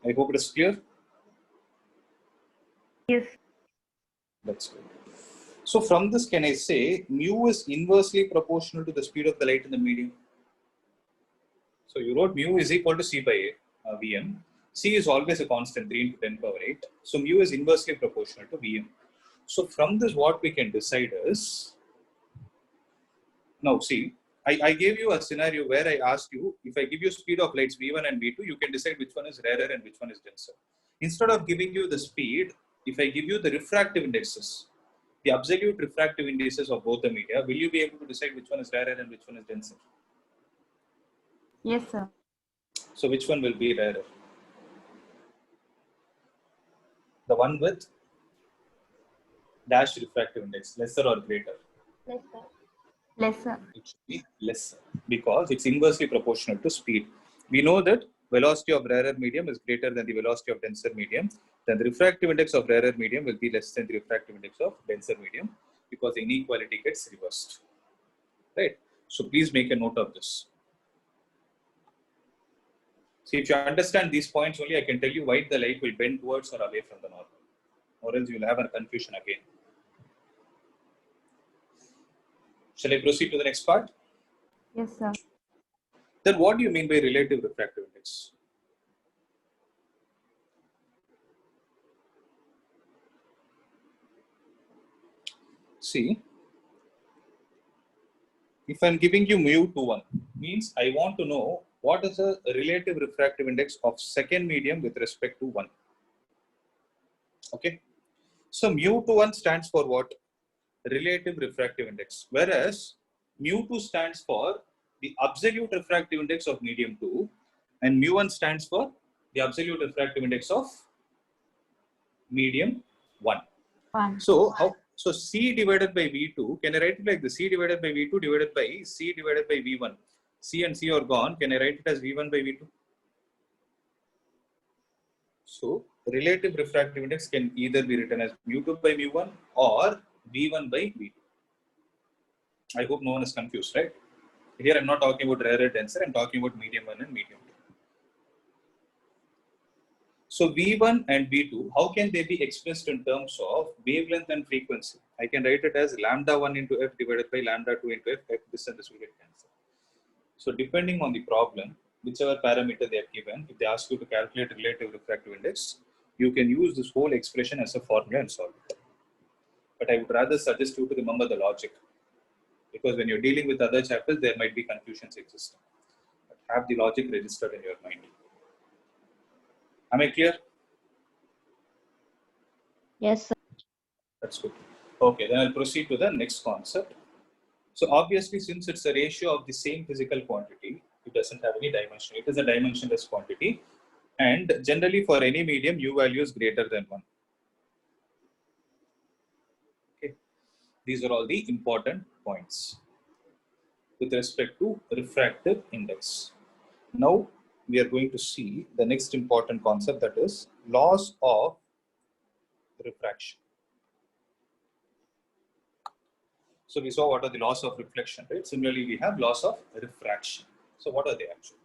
I hope it is clear. Yes. That's good. So from this, can I say mu is inversely proportional to the speed of the light in the medium? So you wrote mu is equal to C by Vm. C is always a constant, 3 into 10 power 8. So mu is inversely proportional to Vm. So from this, what we can decide is, now see, I gave you a scenario where I asked you, if I give you speed of lights V1 and V2, you can decide which one is rarer and which one is denser. Instead of giving you the speed, if I give you the refractive indexes, the absolute refractive indices of both the media, will you be able to decide which one is rarer and which one is denser? Yes, sir. So which one will be rarer? The one with dash refractive index, lesser or greater? Lesser. Lesser. It should be lesser because it's inversely proportional to speed. We know that velocity of rarer medium is greater than the velocity of denser medium. Then the refractive index of rarer medium will be less than the refractive index of denser medium because the inequality gets reversed. Right? So please make a note of this. See, if you understand these points only, I can tell you why the light will bend towards or away from the normal. Or else you will have a confusion again. Shall I proceed to the next part? Yes, sir. Then what do you mean by relative refractive index? See, if I'm giving you mu to 1, means I want to know what is the relative refractive index of second medium with respect to 1. Okay. So mu to 1 stands for what? Relative refractive index. Whereas mu 2 stands for the absolute refractive index of medium 2. And mu1 stands for the absolute refractive index of medium 1. 1. So C divided by V2, can I write it like the C divided by V2 divided by C divided by V1? C and C are gone. Can I write it as V1 by V2? So relative refractive index can either be written as mu2 by mu1 or V1 by V2. I hope no one is confused, right? Here I'm not talking about rarer denser, I'm talking about medium 1 and medium 2. So V1 and V2, how can they be expressed in terms of wavelength and frequency? I can write it as lambda 1 into f divided by lambda 2 into f, this and this will get cancelled. So depending on the problem, whichever parameter they have given, if they ask you to calculate relative refractive index, you can use this whole expression as a formula and solve it. But I would rather suggest you to remember the logic, because when you're dealing with other chapters, there might be confusions existing. But have the logic registered in your mind. Am I clear? Yes, sir. That's good. Okay, then I'll proceed to the next concept. So obviously, since it's a ratio of the same physical quantity, it doesn't have any dimension. It is a dimensionless quantity. And generally for any medium, U value is greater than 1. Okay. These are all the important points with respect to refractive index. Now we are going to see the next important concept, that is laws of refraction. So we saw what are the laws of reflection, right? Similarly, we have laws of refraction. So what are they actually?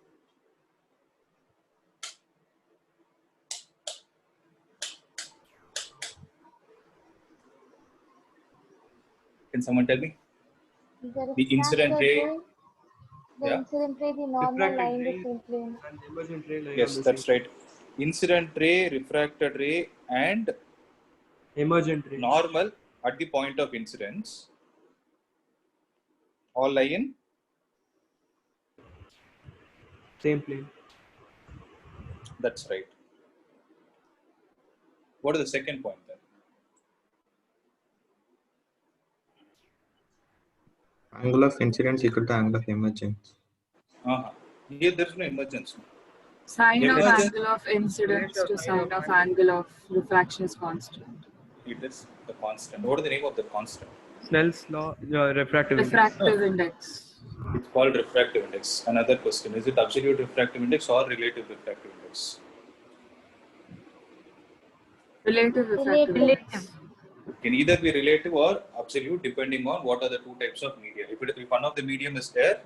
Can someone tell me? The incident ray. The incident ray, the normal line, the same plane. And emergent ray lie Yes, on the that's same right. Incident ray, refracted ray, and emergent ray. normal at the point of incidence all lie in. Same plane. That's right. What is the second point then? Angle of incidence equal to angle of emergence. Here there is no emergence. Sine of Emergence. angle of incidence to sine of angle of refraction is constant. It is the constant. What is the name of the constant? Snell's law, refractive index. Refractive index. It's called refractive index. Another question, is it absolute refractive index or relative refractive index? Relative refractive index. It can either be relative or absolute depending on what are the two types of media. If one of the medium is there,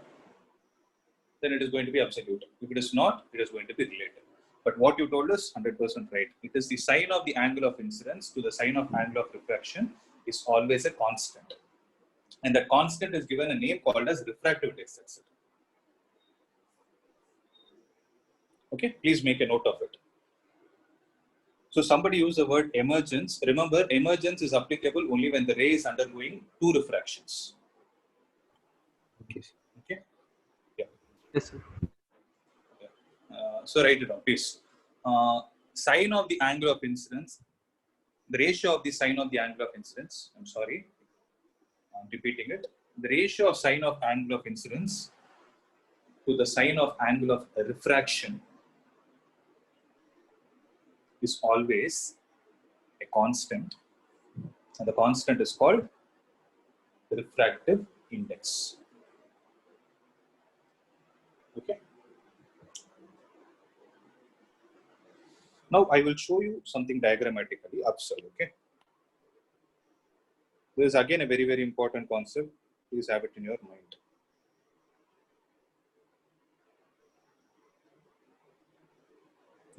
then it is going to be absolute. If it is not, it is going to be relative. But what you told us, 100% right. It is the sine of the angle of incidence to the sine of angle of refraction is always a constant. And that constant is given a name called as refractive index, etc. Okay, please make a note of it. So somebody used the word emergence. Remember, emergence is applicable only when the ray is undergoing two refractions. Okay. Okay. Yeah. Yes, sir. So write it down, please. Sine of the angle of incidence, the ratio of the sine of the angle of incidence. I'm sorry, I'm repeating it. The ratio of sine of angle of incidence to the sine of angle of refraction is always a constant, and the constant is called refractive index. Okay. Now I will show you something diagrammatically upside. Okay. This is again a very, very important concept. Please have it in your mind.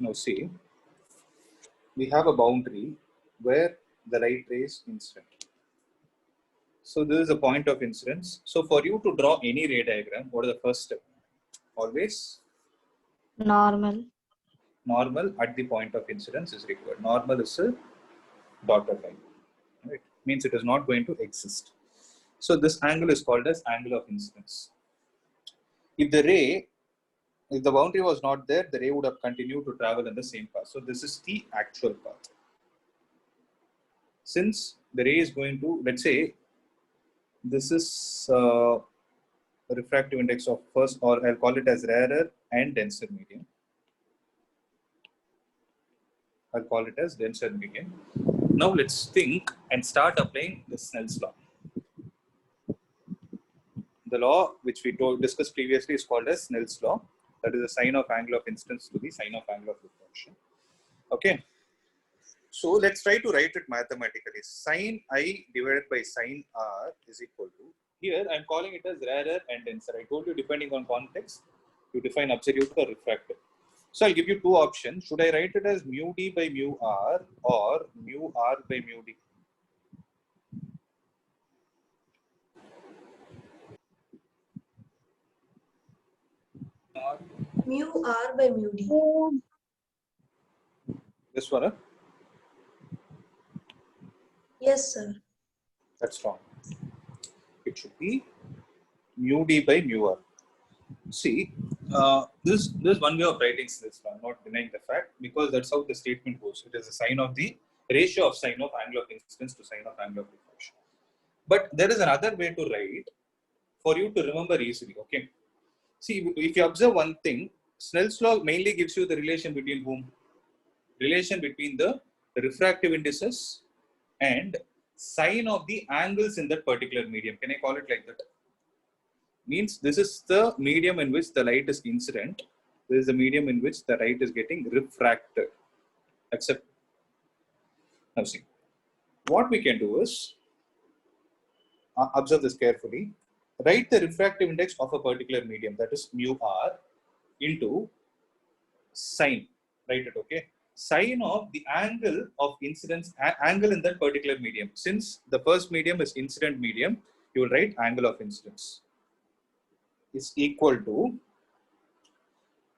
Now see, we have a boundary where the light ray is incident. So this is a point of incidence. So for you to draw any ray diagram, what is the first step? Always Normal. normal at the point of incidence is required. Normal is a dotted line. Right? Means it is not going to exist. So this angle is called as angle of incidence. If the boundary was not there, the ray would have continued to travel in the same path. So this is the actual path. Since the ray is going to, let's say, this is a refractive index of first, or I'll call it as rarer and denser medium. I'll call it as denser medium. Now let's think and start applying the Snell's law. The law which we discussed previously is called as Snell's law. That is the sine of angle of incidence to the sine of angle of reflection. Okay. So let's try to write it mathematically. Sine I divided by sine R is equal to, here I'm calling it as rarer and denser. I told you depending on context, you define absolute or refractive. So I'll give you two options. Should I write it as mu d by mu R or mu R by mu d? Mu R by mu D. This one, Yes, sir. that's wrong. It should be mu d by mu R. See, this is one way of writing this law. I'm not denying the fact, because that's how the statement goes. It is a sine of the ratio of sine of angle of incidence to sine of angle of reflection. But there is another way to write for you to remember easily. Okay. See, if you observe one thing, Snell's law mainly gives you the relation between whom? Relation between the refractive indices and sine of the angles in that particular medium. Can I call it like that? Means this is the medium in which the light is incident. This is the medium in which the light is getting refracted. Except, now see, what we can do is, observe this carefully, write the refractive index of a particular medium, that is mu R, into sine, write it, okay? Sine of the angle of incidence, angle in that particular medium. Since the first medium is incident medium, you will write angle of incidence is equal to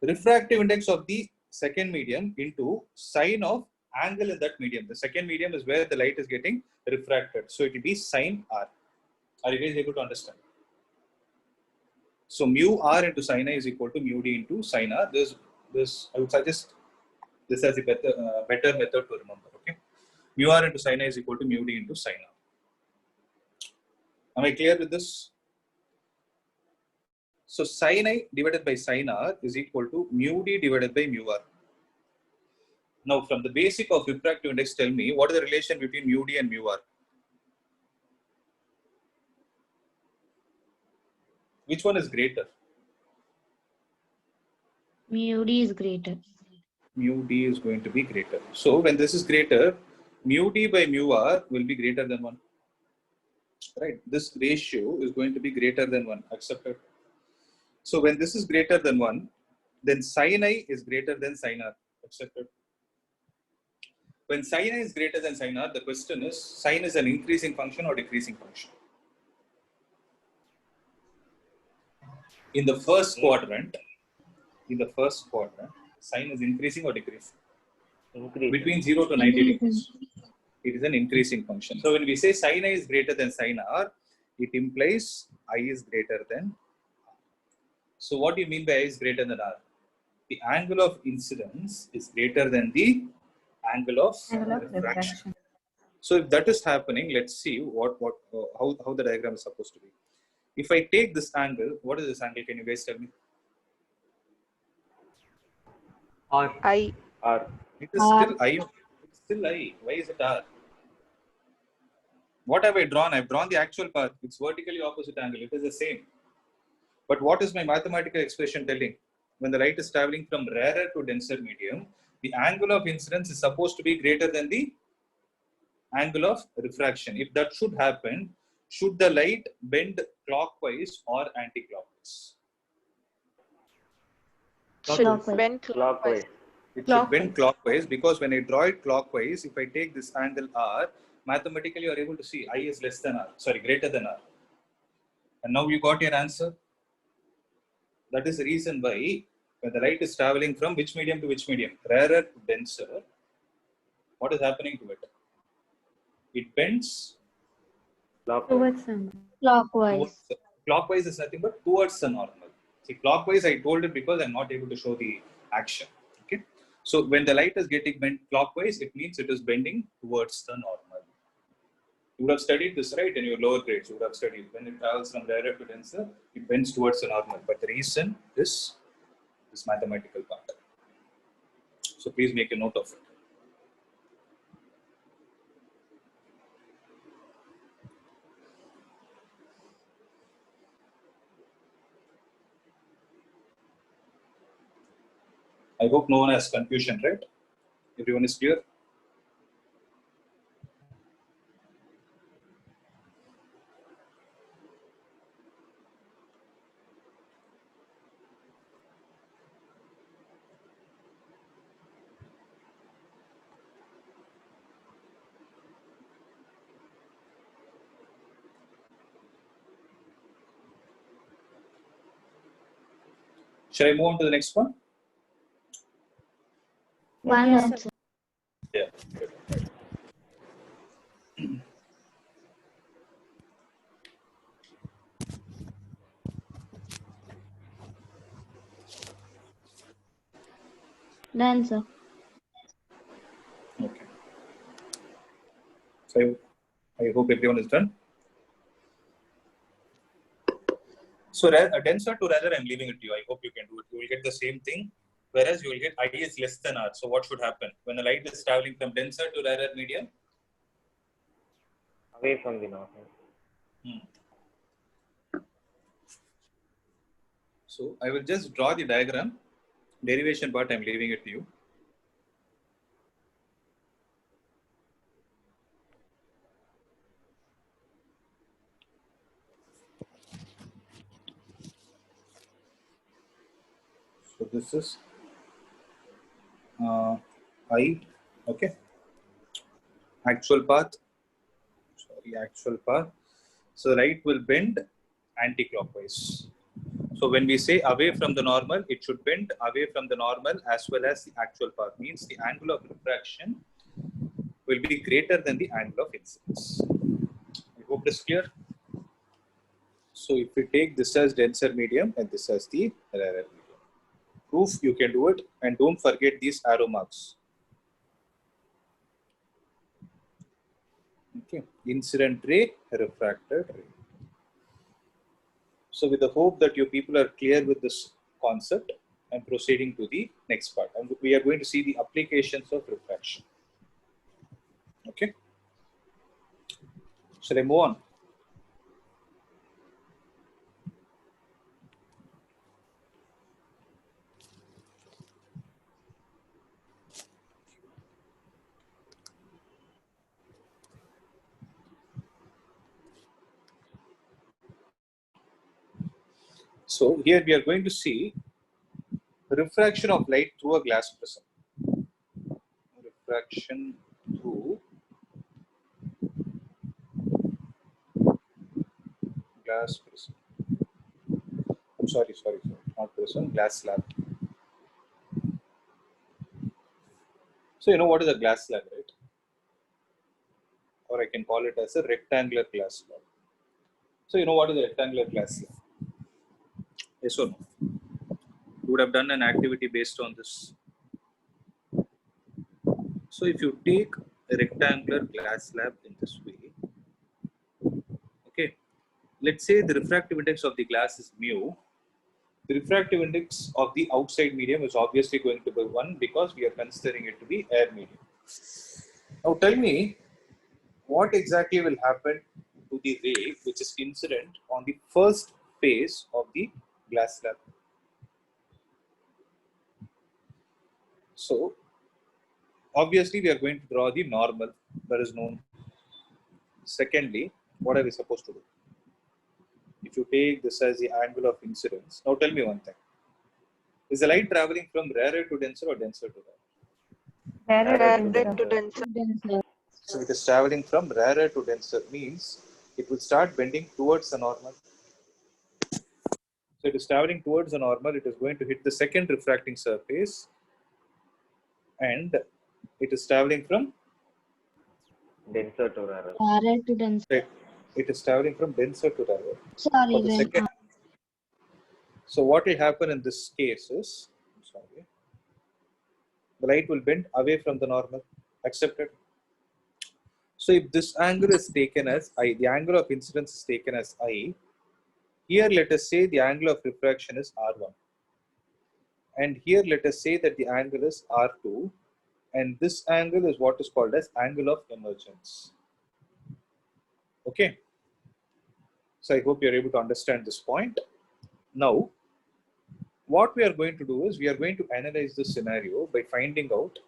refractive index of the second medium into sine of angle in that medium. The second medium is where the light is getting refracted. So it will be sine R. Are you guys able to understand? So mu R into sine I is equal to mu D into sine R. This I would suggest this as a better method to remember. Okay, mu R into sine I is equal to mu D into sine R. Am I clear with this? So sine I divided by sine R is equal to mu D divided by mu R. Now from the basic of refractive index, tell me what is the relation between mu D and mu R? Which one is greater? Mu D is greater. Mu D is going to be greater. So when this is greater, mu D by mu R will be greater than 1. Right? This ratio is going to be greater than 1. Accepted? So when this is greater than 1, then sin I is greater than sin R. Accepted? When sin I is greater than sin R, the question is, sin is an increasing function or decreasing function? In the first quadrant, sin is increasing or decreasing? Increase. Between 0 to 90 degrees. It is an increasing function. So when we say sin I is greater than sin R, it implies I is greater than R. So what do you mean by I is greater than R? The angle of incidence is greater than the angle of refraction. So if that is happening, let's see how the diagram is supposed to be. If I take this angle, what is this angle? Can you guys tell me? R. I. R. It is still I. It's still I. Why is it R? What have I drawn? I've drawn the actual path. It's vertically opposite angle. It is the same. But what is my mathematical expression telling? When the light is traveling from rarer to denser medium, the angle of incidence is supposed to be greater than the angle of refraction. If that should happen, should the light bend clockwise or anti-clockwise? Should bend Clockwise. It should bend clockwise, because when I draw it clockwise, if I take this angle R, mathematically you are able to see I is less than R, sorry, greater than R. And now you got your answer. That is the reason why when the light is traveling from which medium to which medium, rarer to denser, what is happening to it? It bends Clockwise. clockwise is nothing but towards the normal. See, clockwise I told it because I'm not able to show the action. Okay. So when the light is getting bent clockwise, it means it is bending towards the normal. You would have studied this, right? In your lower grades, you would have studied when it travels from rarer to denser, it bends towards the normal. But the reason is this mathematical part. So please make a note of it. I hope no one has confusion, right? Everyone is clear? Shall I move on to the next one? One Yes, answer. sir. Yeah. Done, sir. Okay. So I hope everyone is done. So a denser to rarer, I'm leaving it to you. I hope you can do it. You will get the same thing, whereas you will get I is less than R. So what should happen? When a light is traveling from denser to rarer medium? Away from the normal. So I will just draw the diagram. Derivation part, I'm leaving it to you. So this is I, okay. Actual path. Sorry, actual path. So the light will bend anti-clockwise. So when we say away from the normal, it should bend away from the normal as well as the actual path. Means the angle of refraction will be greater than the angle of incidence. I hope this is clear. So if we take this as denser medium and this as the rarer medium. Proof you can do it, and don't forget these arrow marks. Okay, incident ray, refracted ray. So with the hope that you people are clear with this concept, I'm proceeding to the next part. And we are going to see the applications of refraction. Okay. Shall I move on? So here we are going to see refraction of light through a glass prism. Refraction through glass prism. I'm sorry, not prism, glass slab. So you know what is a glass slab, right? Or I can call it as a rectangular glass slab. So you know what is a rectangular glass slab? Yes or no? You would have done an activity based on this. So if you take a rectangular glass slab in this way, okay, let's say the refractive index of the glass is mu. The refractive index of the outside medium is obviously going to be 1 because we are considering it to be air medium. Now tell me, what exactly will happen to the ray which is incident on the first phase of the glass slab? So obviously we are going to draw the normal that is known. Secondly, what are we supposed to do? If you take this as the angle of incidence, now tell me one thing. Is the light traveling from rarer to denser or denser to rarer? Rarer to denser. Done, sir. So it is traveling from rarer to denser means it will start bending towards the normal. So it is traveling towards the normal, it is going to hit the second refracting surface and it is traveling from Denser to rarer. Rarer to dense. it is traveling from denser to rarer. Sorry, For the when second. So what will happen in this case is, the light will bend away from the normal. Accepted? So if this angle is taken as I, the angle of incidence is taken as I, here let us say the angle of refraction is R1. And here let us say that the angle is R2. And this angle is what is called as angle of emergence. Okay. So I hope you're able to understand this point. Now, what we are going to do is we are going to analyze this scenario by finding out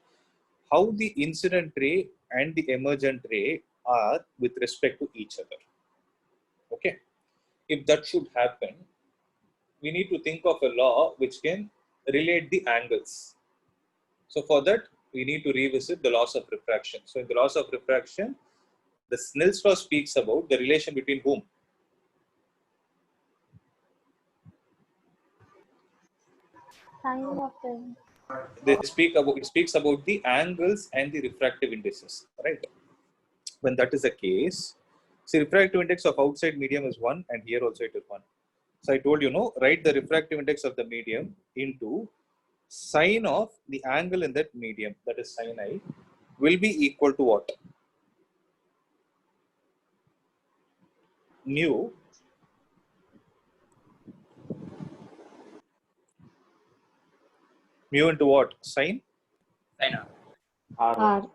how the incident ray and the emergent ray are with respect to each other. Okay, if that should happen, we need to think of a law which can relate the angles. So for that, we need to revisit the laws of refraction. So in the laws of refraction, the Snell's law speaks about the relation between whom? Sine of the It speaks about the angles and the refractive indices, right? When that is the case, see, refractive index of outside medium is 1, and here also it is 1. So I told you, no, write the refractive index of the medium into sine of the angle in that medium, that is sine I, will be equal to what? Mu into what? Sine Sign up. R1.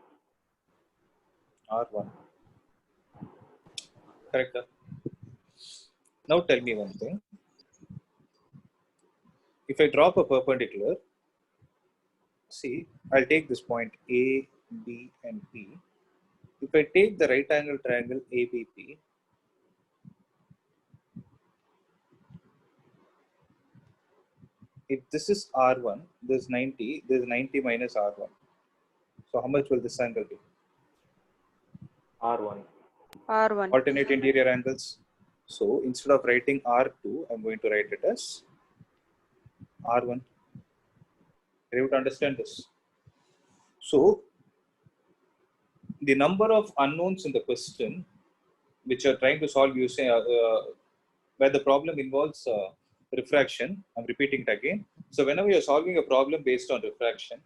R. R1. Correct? Now tell me one thing. If I drop a perpendicular, see, I'll take this point A, B, and P. If I take the right angle triangle ABP, if this is R1, this 90, this is 90 minus R1. So how much will this angle be? R1. R1. Alternate interior angles. So instead of writing R2, I'm going to write it as R1. Are you able to understand this? So the number of unknowns in the question, which you're trying to solve using, where the problem involves refraction, I'm repeating it again. So whenever you're solving a problem based on refraction,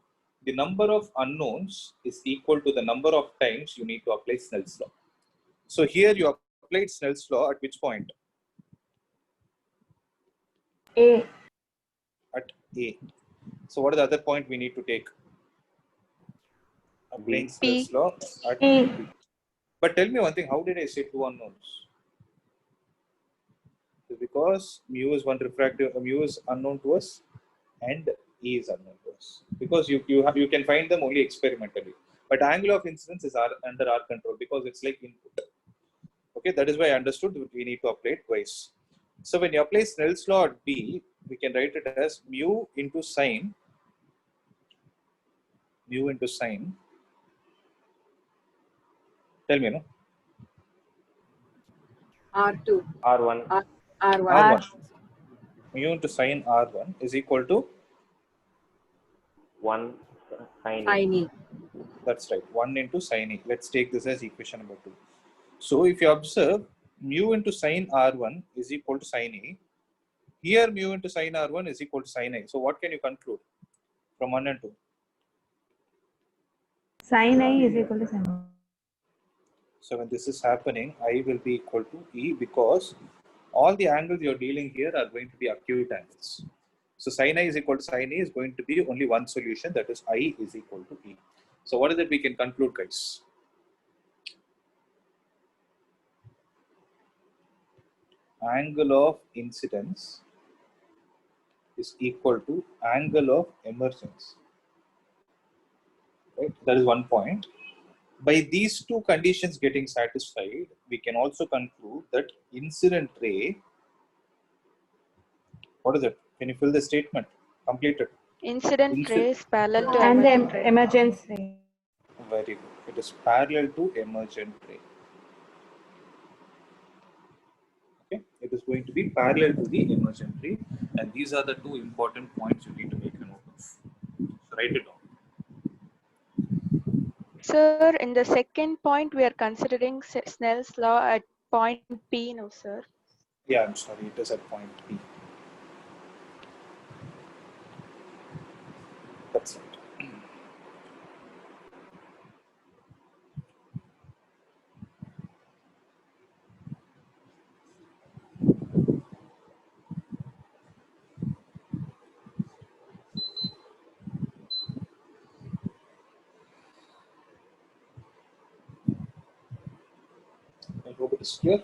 the number of unknowns is equal to the number of times you need to apply Snell's law. So here you applied Snell's law at which point? A. At A. So what is the other point we need to take? Applying Snell's law at A. B. But tell me one thing, how did I say two unknowns? Because mu is one refractive, mu is unknown to us, and E is unknown to us. Because you can find them only experimentally. But angle of incidence is under our control because it's like input. Okay, that is why I understood that we need to apply it twice. So when you apply Snell's law at B, we can write it as mu into sine. Mu into sine. Tell me, no? R2. R1. R1. R1. Mu into sine R1 is equal to? 1 sine. Sine E. That's right, 1 into sine E. Let's take this as equation number 2. So if you observe, mu into sine R1 is equal to sine E. Here mu into sine R1 is equal to sine I. So what can you conclude from 1 and 2? Sine I is equal to sine. So when this is happening, I will be equal to E because all the angles you're dealing here are going to be acute angles. So sine I is equal to sine E is going to be only one solution, that is I is equal to E. So what is it we can conclude, guys? Angle of incidence is equal to angle of emergence. Right? That is one point. By these two conditions getting satisfied, we can also conclude that incident ray, what is it? Can you fill the statement? Complete it. Incident ray is parallel to And emergent the ray. emergence ray. Very good. It is parallel to emergent ray. Okay, it is going to be parallel to the emergent ray, and these are the two important points you need to make a note of. So write it down. Sir, in the second point, we are considering Snell's law at point P now, sir. Yeah, I'm sorry, it is at point P. That's it. I hope it is clear.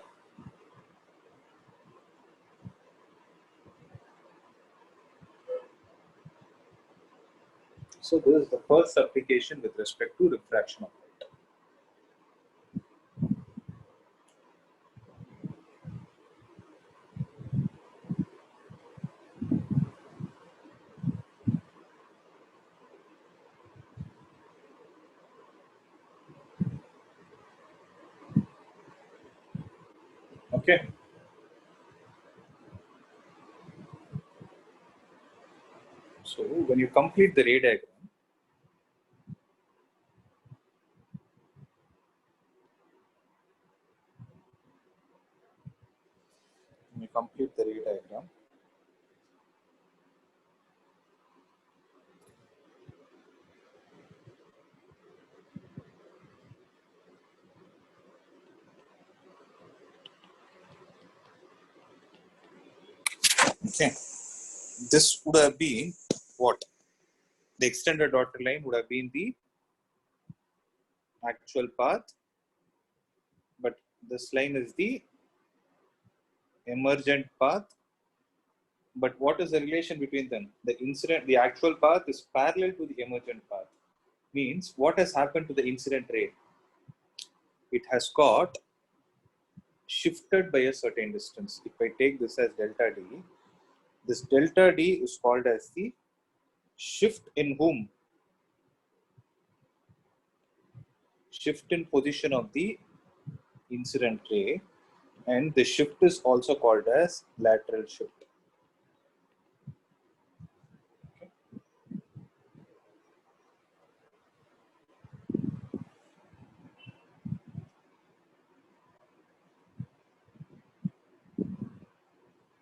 So this is the first application with respect to refraction of light. Okay. So when you complete the ray diagram, okay, this would have been what? The extended dotted line would have been the actual path, but this line is the emergent path. But what is the relation between them? The actual path is parallel to the emergent path. Means what has happened to the incident ray? It has got shifted by a certain distance. If I take this as delta d, this delta d is called as the shift in whom? Shift in position of the incident ray, and the shift is also called as lateral shift.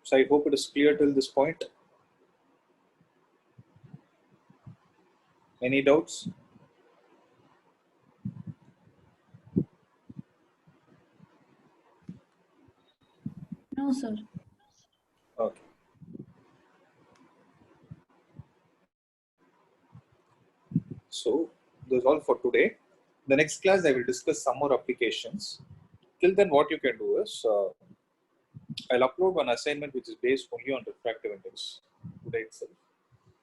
So I hope it is clear till this point. Any doubts? No, sir. Okay. So that's all for today. The next class I will discuss some more applications. Till then, what you can do is I'll upload one assignment which is based only on refractive index today itself.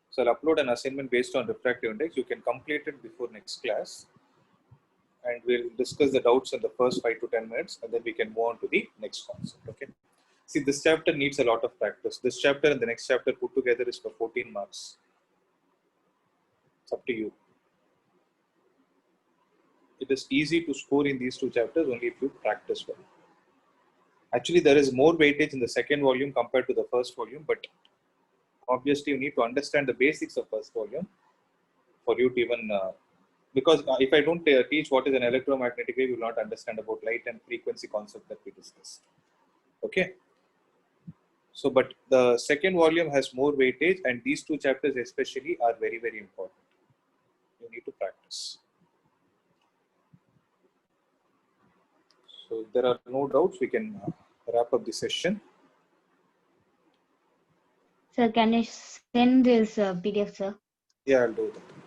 So I'll upload an assignment based on refractive index. You can complete it before next class, and we'll discuss the doubts in the first 5 to 10 minutes, and then we can move on to the next concept. Okay. See, this chapter needs a lot of practice. This chapter and the next chapter put together is for 14 marks. It's up to you. It is easy to score in these two chapters only if you practice well. Actually, there is more weightage in the second volume compared to the first volume, but obviously you need to understand the basics of first volume for you to even, because if I don't teach what is an electromagnetic wave, you will not understand about light and frequency concept that we discussed. Okay. So, but the second volume has more weightage, and these two chapters especially are very, very important. You need to practice. So, if there are no doubts, we can wrap up the session. Sir, can you send this PDF, sir? Yeah, I'll do that.